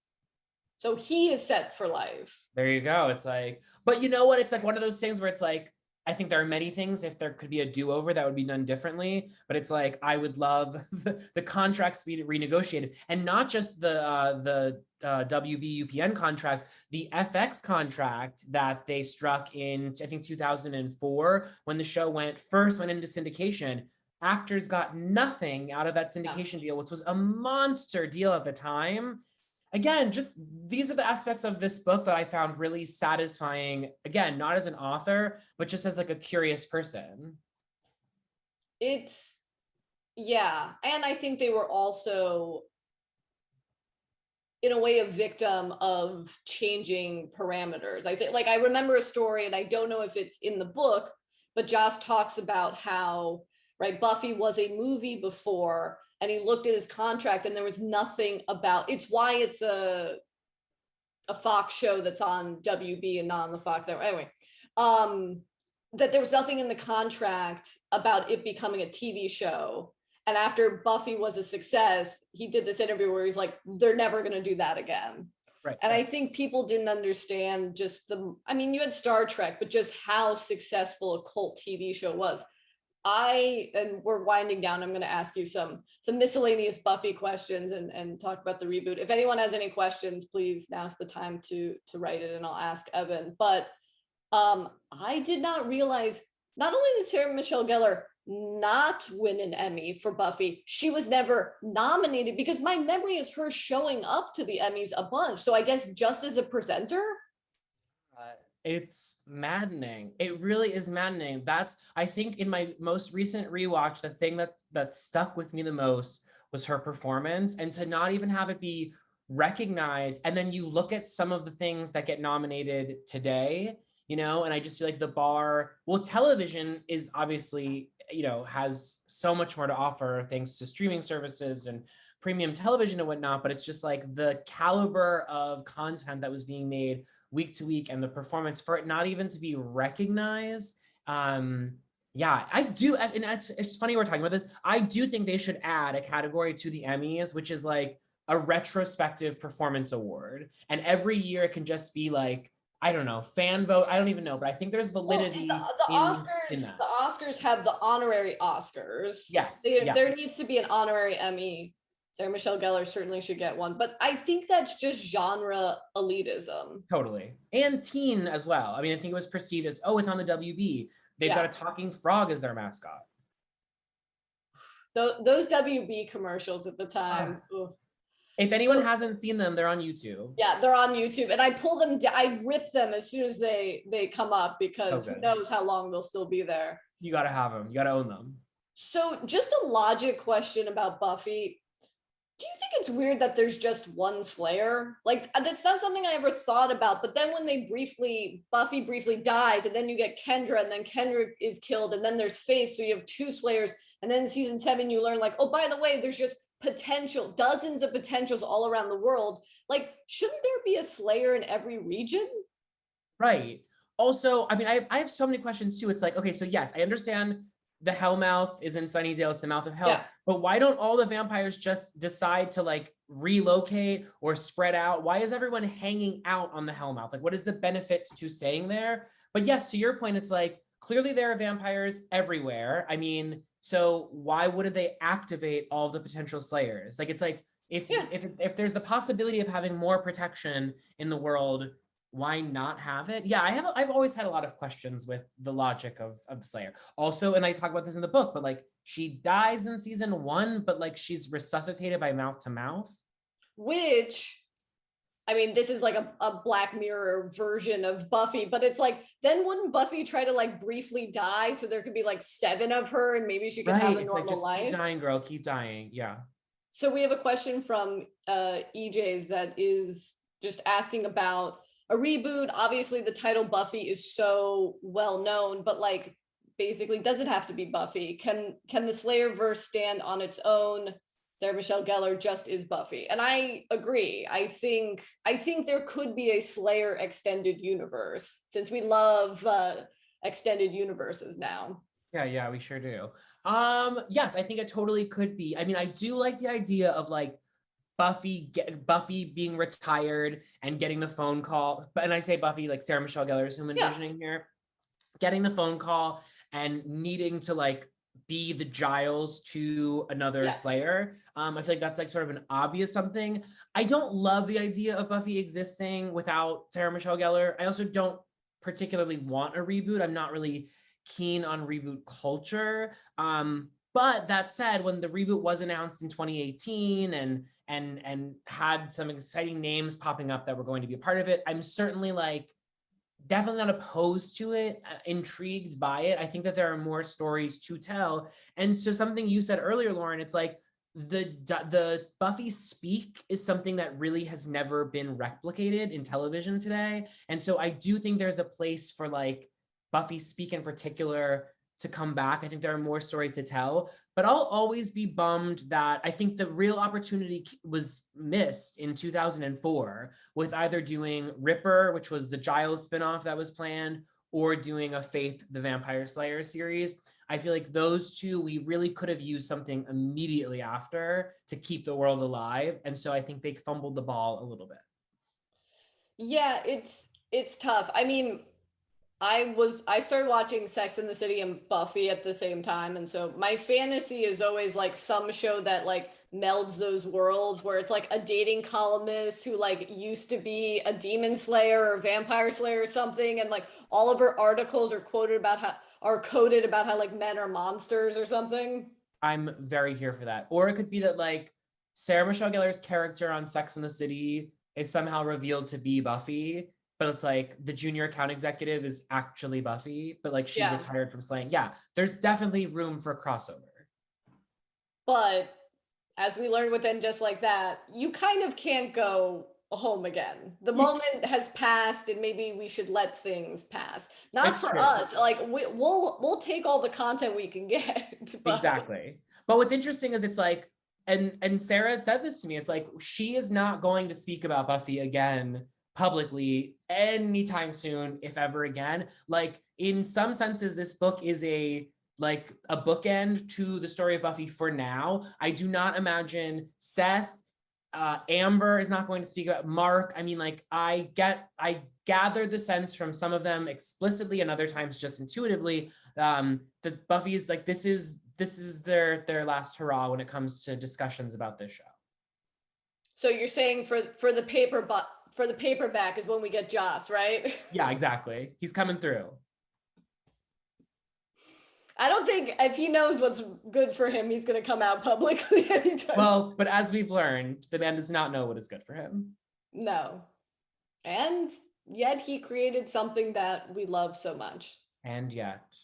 So he is set for life. There you go. It's like, but you know what? It's like one of those things where it's like, I think there are many things, if there could be a do-over, that would be done differently. But it's like, I would love the contracts to be renegotiated, and not just the WB UPN contracts, the FX contract that they struck in, I think, 2004, when the show went into syndication. Actors got nothing out of that syndication deal, which was a monster deal at the time. Again, just these are the aspects of this book that I found really satisfying. Again, not as an author, but just as like a curious person. Yeah. And I think they were also, in a way, a victim of changing parameters. I think, like, I remember a story, and I don't know if it's in the book, but Joss talks about how, right, Buffy was a movie before, and he looked at his contract and there was nothing about, it's why it's a Fox show that's on WB and not on the Fox Network. Anyway, that there was nothing in the contract about it becoming a TV show. And after Buffy was a success, he did this interview where he's like, they're never going to do that again. Right. And I think people didn't understand just you had Star Trek, but just how successful a cult TV show was. And we're winding down. I'm going to ask you some miscellaneous Buffy questions and talk about the reboot. If anyone has any questions, please, now's the time to write it, and I'll ask Evan. But I did not realize, not only did Sarah Michelle Gellar not win an Emmy for Buffy, she was never nominated, because my memory is her showing up to the Emmys a bunch. So I guess just as a presenter? It's maddening. It really is maddening. That's, I think, in my most recent rewatch, the thing that stuck with me the most was her performance, and to not even have it be recognized. And then you look at some of the things that get nominated today, and I just feel like the bar, television is obviously, has so much more to offer thanks to streaming services and premium television and whatnot, but it's just like the caliber of content that was being made week to week, and the performance, for it not even to be recognized. I do, and it's funny we're talking about this. I do think they should add a category to the Emmys, which is like a retrospective performance award, and every year it can just be like, I don't know, fan vote. I don't even know, but I think there's validity. The Oscars have the honorary Oscars. Yes. There needs to be an honorary Emmy. Sarah Michelle Gellar certainly should get one, but I think that's just genre elitism. Totally. And teen as well. I mean, I think it was perceived as, it's on the WB. They've got a talking frog as their mascot. Those WB commercials at the time. If anyone hasn't seen them, they're on YouTube. Yeah, they're on YouTube. And I pull them down, I rip them as soon as they come up, because who knows how long they'll still be there. You got to have them. You got to own them. So just a logic question about Buffy. Do you think it's weird that there's just one Slayer? Like, that's not something I ever thought about. But then when Buffy briefly dies, and then you get Kendra, and then Kendra is killed, and then there's Faith. So you have two Slayers. And then in season 7, you learn, like, oh, by the way, there's just dozens of potentials all around the world. Like, shouldn't there be a Slayer in every region? Right. Also, I mean, I have so many questions too. It's like, okay, so yes, I understand the Hellmouth is in Sunnydale, it's the mouth of hell. Yeah. But why don't all the vampires just decide to like relocate or spread out? Why is everyone hanging out on the Hellmouth? Like, what is the benefit to staying there? But yes, to your point, it's like, clearly there are vampires everywhere. I mean, so why wouldn't they activate all the potential slayers? Like, it's like, if there's the possibility of having more protection in the world, why not have it? Yeah, I've always had a lot of questions with the logic of Slayer. Also, and I talk about this in the book, but like she dies in season 1, but like she's resuscitated by mouth to mouth. Which, I mean, this is like a Black Mirror version of Buffy, but it's like, then wouldn't Buffy try to like briefly die so there could be like 7 of her and maybe she could have a It's normal like, just life? keep dying, girl, keep dying. Yeah. So we have a question from EJ's that is just asking about a reboot. Obviously, the title Buffy is so well known, but like, basically, does it have to be Buffy? Can the Slayerverse stand on its own? Sarah Michelle Gellar just is Buffy, and I agree. I think there could be a Slayer extended universe, since we love extended universes now. Yeah, we sure do. Yes, I think it totally could be. I mean, I do like the idea of like Buffy being retired and getting the phone call. And I say Buffy, like Sarah Michelle Gellar is who I'm envisioning here, getting the phone call and needing to like be the Giles to another Slayer. I feel like that's like sort of an obvious something. I don't love the idea of Buffy existing without Sarah Michelle Gellar. I also don't particularly want a reboot. I'm not really keen on reboot culture. But that said, when the reboot was announced in 2018 and had some exciting names popping up that were going to be a part of it, I'm certainly like definitely not opposed to it, intrigued by it. I think that there are more stories to tell. And so something you said earlier, Lauren, it's like the Buffy speak is something that really has never been replicated in television today. And so I do think there's a place for like Buffy speak in particular to come back. I think there are more stories to tell, but I'll always be bummed that I think the real opportunity was missed in 2004 with either doing Ripper, which was the Giles spinoff that was planned, or doing a Faith the Vampire Slayer series. I feel like those two, we really could have used something immediately after to keep the world alive. And so I think they fumbled the ball a little bit. Yeah, it's tough. I mean, I started watching Sex and the City and Buffy at the same time, and so my fantasy is always like some show that like melds those worlds, where it's like a dating columnist who like used to be a demon slayer or vampire slayer or something, and like all of her articles are coded about how like men are monsters or something. I'm very here for that. Or it could be that like Sarah Michelle Gellar's character on Sex and the City is somehow revealed to be Buffy, but it's like the junior account executive is actually Buffy, but like she retired from slaying. Yeah, there's definitely room for crossover. But as we learned within Just Like That, you kind of can't go home again. The moment has passed, and maybe we should let things pass. Not for us. Like we'll take all the content we can get. But... Exactly. But what's interesting is it's like, and Sarah said this to me, it's like she is not going to speak about Buffy again publicly anytime soon, if ever again. Like in some senses, this book is a bookend to the story of Buffy for now. I do not imagine Seth, Amber is not going to speak about Mark. I mean, like I gathered the sense from some of them explicitly and other times just intuitively that Buffy is like, this is their last hurrah when it comes to discussions about this show. So you're saying for the paperback is when we get Joss, right? Yeah, exactly. He's coming through. I don't think if he knows what's good for him, he's going to come out publicly anytime. Well, but as we've learned, the man does not know what is good for him. No. And yet he created something that we love so much. And yet.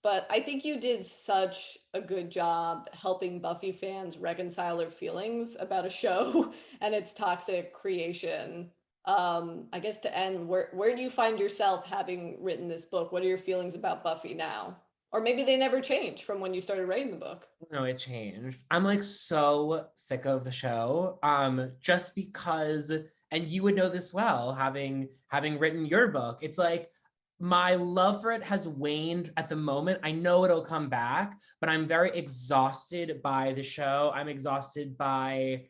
But I think you did such a good job helping Buffy fans reconcile their feelings about a show and its toxic creation. I guess to end, where do you find yourself having written this book? What are your feelings about Buffy now? Or maybe they never changed from when you started writing the book. No, it changed. I'm like so sick of the show. Just because, and you would know this well, having written your book, it's like my love for it has waned at the moment. I know it'll come back, but I'm very exhausted by the show. I'm exhausted by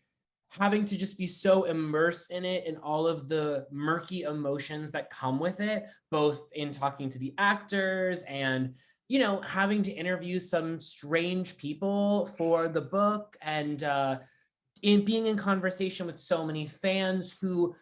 having to just be so immersed in it and all of the murky emotions that come with it, both in talking to the actors and, you know, having to interview some strange people for the book, and in being in conversation with so many fans who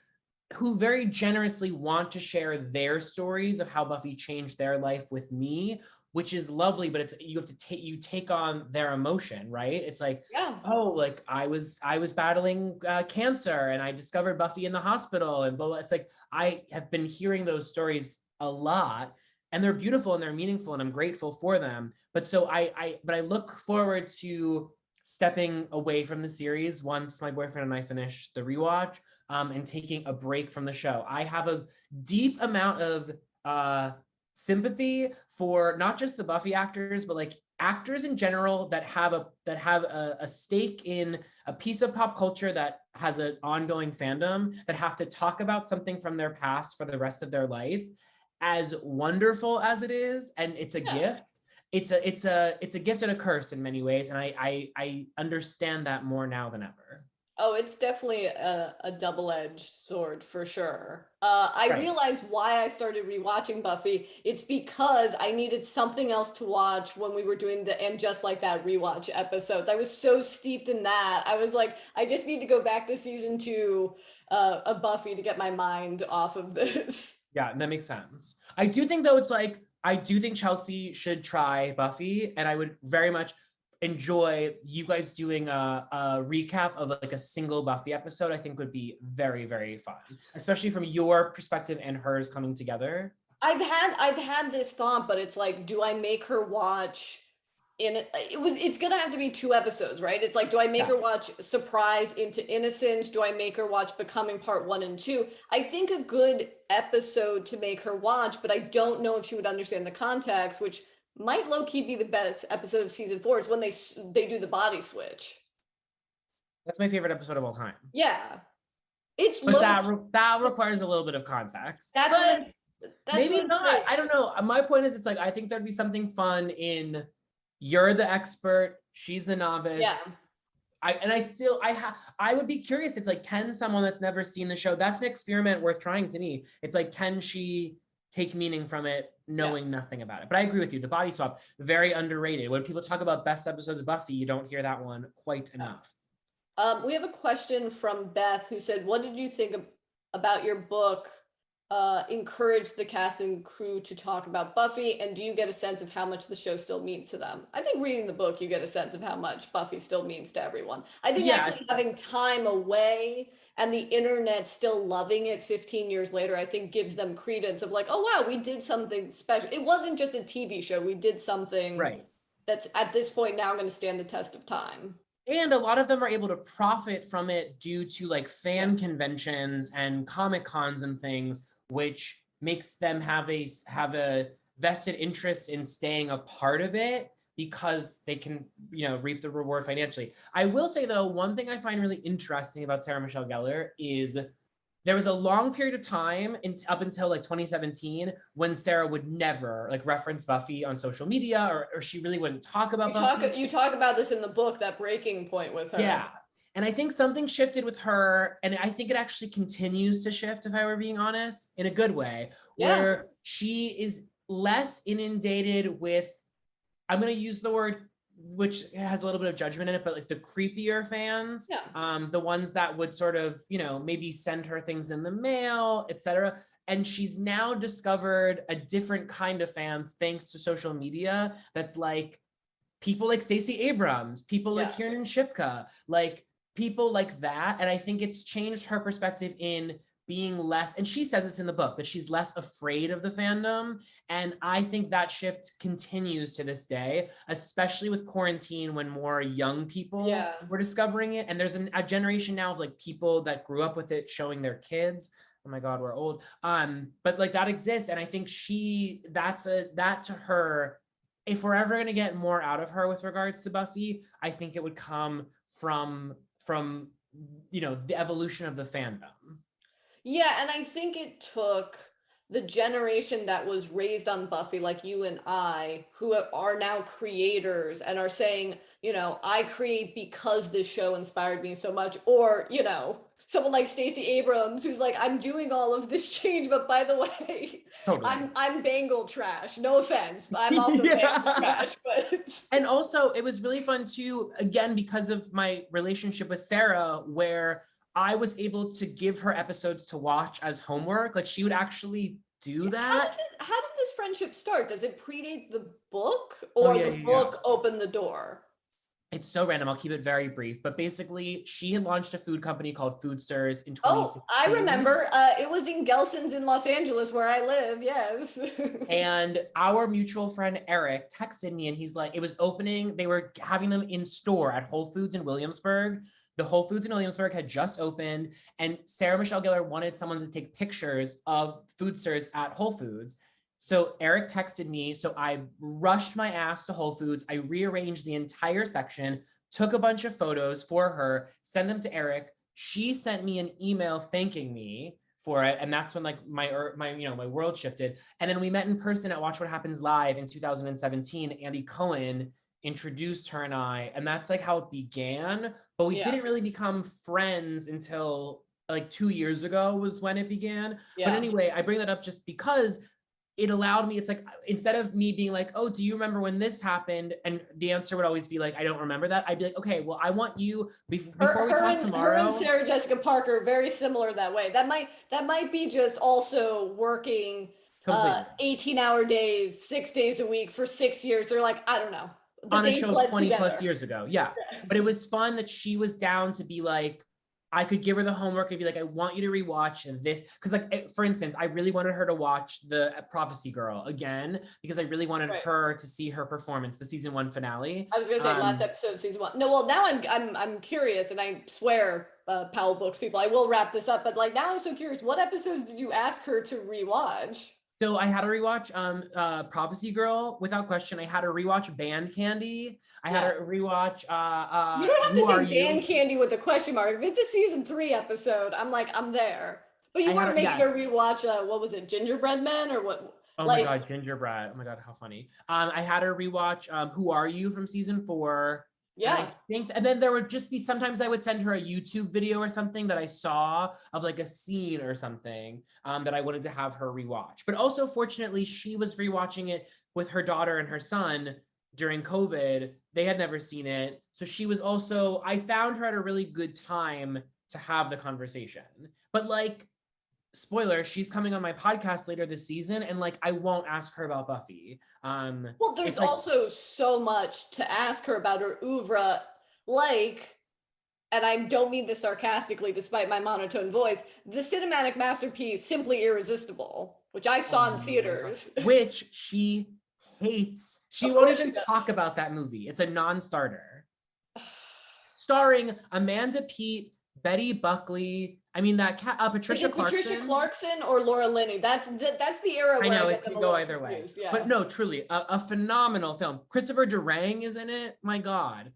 very generously want to share their stories of how Buffy changed their life with me, which is lovely, but it's, you have to take on their emotion, right? It's like, Yeah. oh, like I was battling cancer and I discovered Buffy in the hospital and blah, blah. It's like, I have been hearing those stories a lot, and they're beautiful and they're meaningful and I'm grateful for them. But so I look forward to stepping away from the series once my boyfriend and I finish the rewatch, and taking a break from the show. I have a deep amount of sympathy for not just the Buffy actors, but like actors in general that have a stake in a piece of pop culture that has an ongoing fandom, that have to talk about something from their past for the rest of their life. As wonderful as it is, and it's a gift, it's a gift and a curse in many ways, and I understand that more now than ever. Oh, it's definitely a double-edged sword for sure. I Right. realized why I started rewatching Buffy. It's because I needed something else to watch when we were doing the And Just Like That rewatch episodes. I was so steeped in that. I was like, I just need to go back to season 2 of Buffy to get my mind off of this. Yeah, that makes sense. I do think though, it's like, I do think Chelsea should try Buffy, and I would very much enjoy you guys doing a recap of like a single Buffy episode. I think would be very, very fun, especially from your perspective and hers coming together. I've had this thought, but it's like, do I make her watch it's gonna have to be 2 episodes, right? It's like, do I make her watch Surprise into Innocence? Do I make her watch Becoming Part 1 and 2? I think a good episode to make her watch, but I don't know if she would understand the context, which might low-key be the best episode of season 4, is when they do the body switch. That's my favorite episode of all time. Yeah. It's But that requires a little bit of context. That's maybe not. I don't know. My point is, it's like, I think there'd be something fun in, you're the expert, she's the novice. Yeah. I would be curious. It's like, can someone that's never seen the show, that's an experiment worth trying to me. It's like, can she take meaning from it knowing nothing about it? But I agree with you. The body swap, very underrated. When people talk about best episodes of Buffy, you don't hear that one quite enough. We have a question from Beth who said, what did you think about your book encouraged the cast and crew to talk about Buffy, and do you get a sense of how much the show still means to them? I think reading the book, you get a sense of how much Buffy still means to everyone. I think actually having time away and the internet still loving it 15 years later, I think gives them credence of like, oh wow, we did something special. It wasn't just a TV show. We did something that's at this point now going to stand the test of time. And a lot of them are able to profit from it due to like fan conventions and Comic Cons and things, which makes them have a vested interest in staying a part of it because they can, you know, reap the reward financially. I will say though, one thing I find really interesting about Sarah Michelle Gellar is there was a long period of time up until like 2017 when Sarah would never like reference Buffy on social media, or she really wouldn't talk about Buffy. You talk about this in the book, that breaking point with her. Yeah. And I think something shifted with her, and I think it actually continues to shift, if I were being honest, in a good way, where she is less inundated with, I'm going to use the word, which has a little bit of judgment in it, but like the creepier fans, the ones that would sort of, you know, maybe send her things in the mail, etc. And she's now discovered a different kind of fan thanks to social media. That's like people like Stacey Abrams, people like Kiernan Shipka, like people like that. And I think it's changed her perspective in being less, and she says this in the book, that she's less afraid of the fandom. And I think that shift continues to this day, especially with quarantine, when more young people were discovering it. And there's a generation now of like people that grew up with it showing their kids. Oh my God, we're old. But like that exists. And I think that to her, if we're ever going to get more out of her with regards to Buffy, I think it would come from, you know, the evolution of the fandom. Yeah, and I think it took the generation that was raised on Buffy, like you and I, who are now creators and are saying, you know, I create because this show inspired me so much, or, you know, someone like Stacey Abrams, who's like, I'm doing all of this change, but by the way, Totally. I'm Bengal trash. No offense, but I'm also Bengal trash. But and also it was really fun too, again, because of my relationship with Sarah, where I was able to give her episodes to watch as homework. Like she would actually do that. How did this friendship start? Does it predate the book, or the book opened the door? It's so random. I'll keep it very brief. But basically, she had launched a food company called Food Stirs in 2016. Oh, I remember. It was in Gelson's in Los Angeles, where I live. Yes. And our mutual friend Eric texted me, and he's like, it was opening. They were having them in store at Whole Foods in Williamsburg. The Whole Foods in Williamsburg had just opened, and Sarah Michelle Gellar wanted someone to take pictures of Food Stirs at Whole Foods. So Eric texted me, so I rushed my ass to Whole Foods. I rearranged the entire section, took a bunch of photos for her, sent them to Eric. She sent me an email thanking me for it, and that's when like my world shifted. And then we met in person at Watch What Happens Live in 2017. Andy Cohen introduced her and I, and that's like how it began. But we didn't really become friends until like 2 years ago was when it began. But anyway, I bring that up just because it allowed me, it's like, instead of me being like, oh, do you remember when this happened? And the answer would always be like, I don't remember that. I'd be like, okay, well, I want you, before we talk tomorrow. Her and Sarah Jessica Parker, very similar that way. That might be just also working 18-hour days, 6 days a week for 6 years. They're like, I don't know. On a show 20 plus years ago. Yeah. But it was fun that she was down to be like, I could give her the homework and be like, I want you to rewatch this. Because like, for instance, I really wanted her to watch the Prophecy Girl again, because I really wanted her to see her performance, the season 1 finale. I was gonna say last episode, season 1. No, well, now I'm curious, and I swear, Powell Books people, I will wrap this up, but like now I'm so curious, what episodes did you ask her to rewatch? So I had her rewatch Prophecy Girl without question. I had her rewatch Band Candy. I had her rewatch you don't have to say Band Candy with a question mark. If it's a season 3 episode, I'm like, I'm there. But you weren't making her rewatch what was it, Gingerbread Men or what? Oh my god, Gingerbread. Oh my god, how funny. I had her rewatch Who Are You from season 4. Yeah. And then there would just be, sometimes I would send her a YouTube video or something that I saw of like a scene or something that I wanted to have her rewatch. But also, fortunately, she was rewatching it with her daughter and her son during COVID. They had never seen it. So she was also, I found her at a really good time to have the conversation. But like, spoiler, she's coming on my podcast later this season, and like I won't ask her about Buffy. Well, there's also so much to ask her about her oeuvre, like, and I don't mean this sarcastically despite my monotone voice, the cinematic masterpiece Simply Irresistible, which I saw in theaters. Which she hates. She won't even talk about that movie. It's a non-starter. Starring Amanda Peet, Betty Buckley, I mean that Patricia Clarkson. Patricia Clarkson or Laura Linney. That's the era where I know it can go either way. Yeah. But no, truly a phenomenal film. Christopher Durang is in it. My God.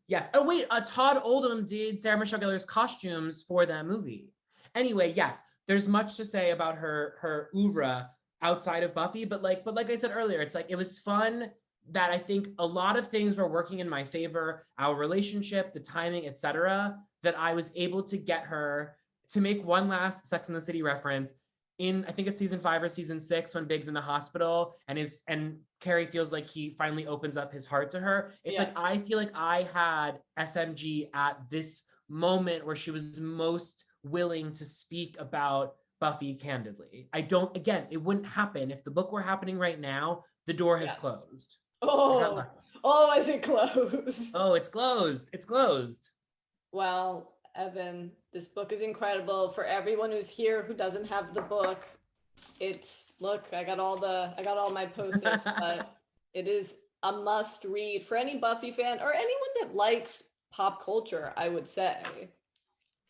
Yes. Oh wait, Todd Oldham did Sarah Michelle Gellar's costumes for that movie. Anyway, yes, there's much to say about her oeuvre outside of Buffy, but like I said earlier, it's like it was fun that I think a lot of things were working in my favor, our relationship, the timing, etc., that I was able to get her to make one last Sex and the City reference in, I think it's season 5 or season 6, when Big's in the hospital and Carrie feels like he finally opens up his heart to her. It's like, I feel like I had SMG at this moment where she was most willing to speak about Buffy candidly. It wouldn't happen if the book were happening right now. The door has closed. Is it closed? Oh, it's closed. It's closed. Well, Evan, this book is incredible. For everyone who's here who doesn't have the book, I got all my post-its, but it is a must read for any Buffy fan or anyone that likes pop culture, I would say.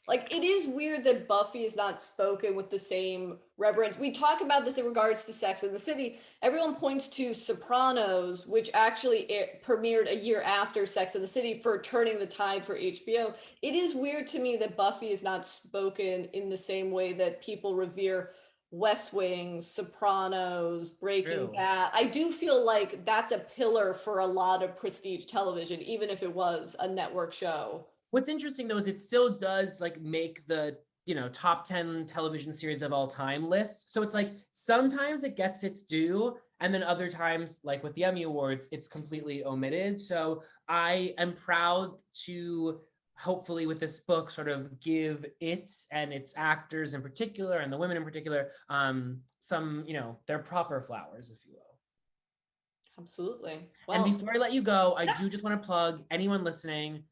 Like, it is weird that Buffy is not spoken with the same reverence. We talk about this in regards to Sex and the City. Everyone points to Sopranos, which actually premiered a year after Sex and the City, for turning the tide for HBO. It is weird to me that Buffy is not spoken in the same way that people revere West Wing, Sopranos, Breaking True. Bad. I do feel like that's a pillar for a lot of prestige television, even if it was a network show. What's interesting though is it still does like make the top 10 television series of all time list. So it's like sometimes it gets its due, and then other times, like with the Emmy Awards, it's completely omitted. So I am proud to hopefully with this book sort of give it and its actors in particular and the women in particular some their proper flowers, if you will. Absolutely. And before I let you go, I do just want to plug anyone listening.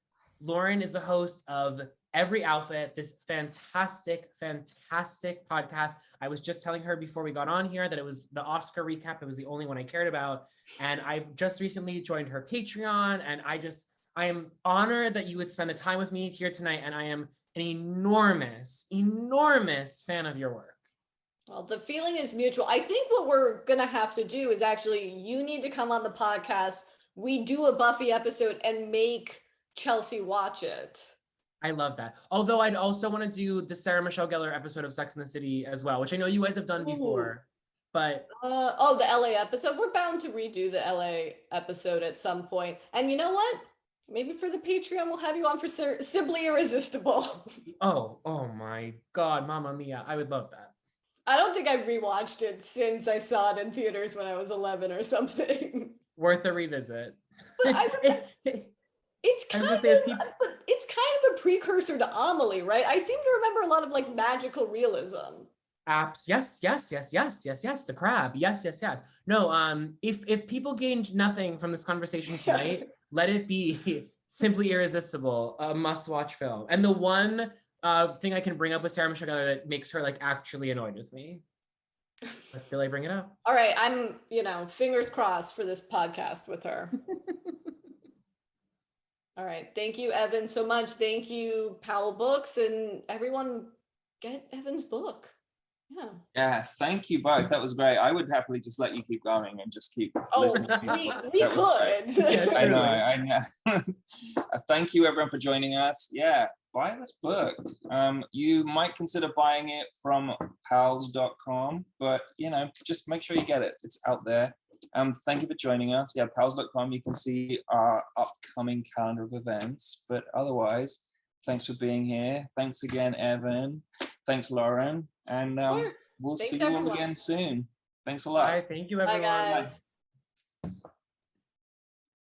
Lauren is the host of Every Outfit, this fantastic podcast. I was just telling her before we got on here that it was the Oscar recap. It was the only one I cared about. And I just recently joined her Patreon, and I am honored that you would spend a time with me here tonight. And I am an enormous fan of your work. Well, the feeling is mutual. I think what we're going to have to do is actually, you need to come on the podcast. We do a Buffy episode and make Chelsea watch it. I love that. Although I'd also want to do the Sarah Michelle Gellar episode of Sex and the City as well, which I know you guys have done before. But the LA episode. We're bound to redo the LA episode at some point. And you know what? Maybe for the Patreon, we'll have you on for Simply Irresistible. Oh my God, Mamma Mia. I would love that. I don't think I've rewatched it since I saw it in theaters when I was 11 or something. Worth a revisit. It's kind of a precursor to Amelie, right? I seem to remember a lot of like magical realism. Apps, yes. The crab, yes. No, if people gained nothing from this conversation tonight, let it be Simply Irresistible, a must-watch film. And the one thing I can bring up with Sarah Michelle Gellar that makes her like actually annoyed with me. Let's still bring it up. All right, I'm fingers crossed for this podcast with her. All right. Thank you, Evan, so much. Thank you, Powell Books, and everyone get Evan's book. Yeah, thank you both. That was great. I would happily just let you keep going and just keep listening. We could. I know. Thank you, everyone, for joining us. Yeah, buy this book. You might consider buying it from pals.com, but, just make sure you get it. It's out there. Thank you for joining us. Yeah, pals.com, you can see our upcoming calendar of events. But otherwise, thanks for being here. Thanks again, Evan. Thanks, Lauren. And we'll see you all again soon. Thanks a lot. Bye. Thank you, everyone. Bye, guys.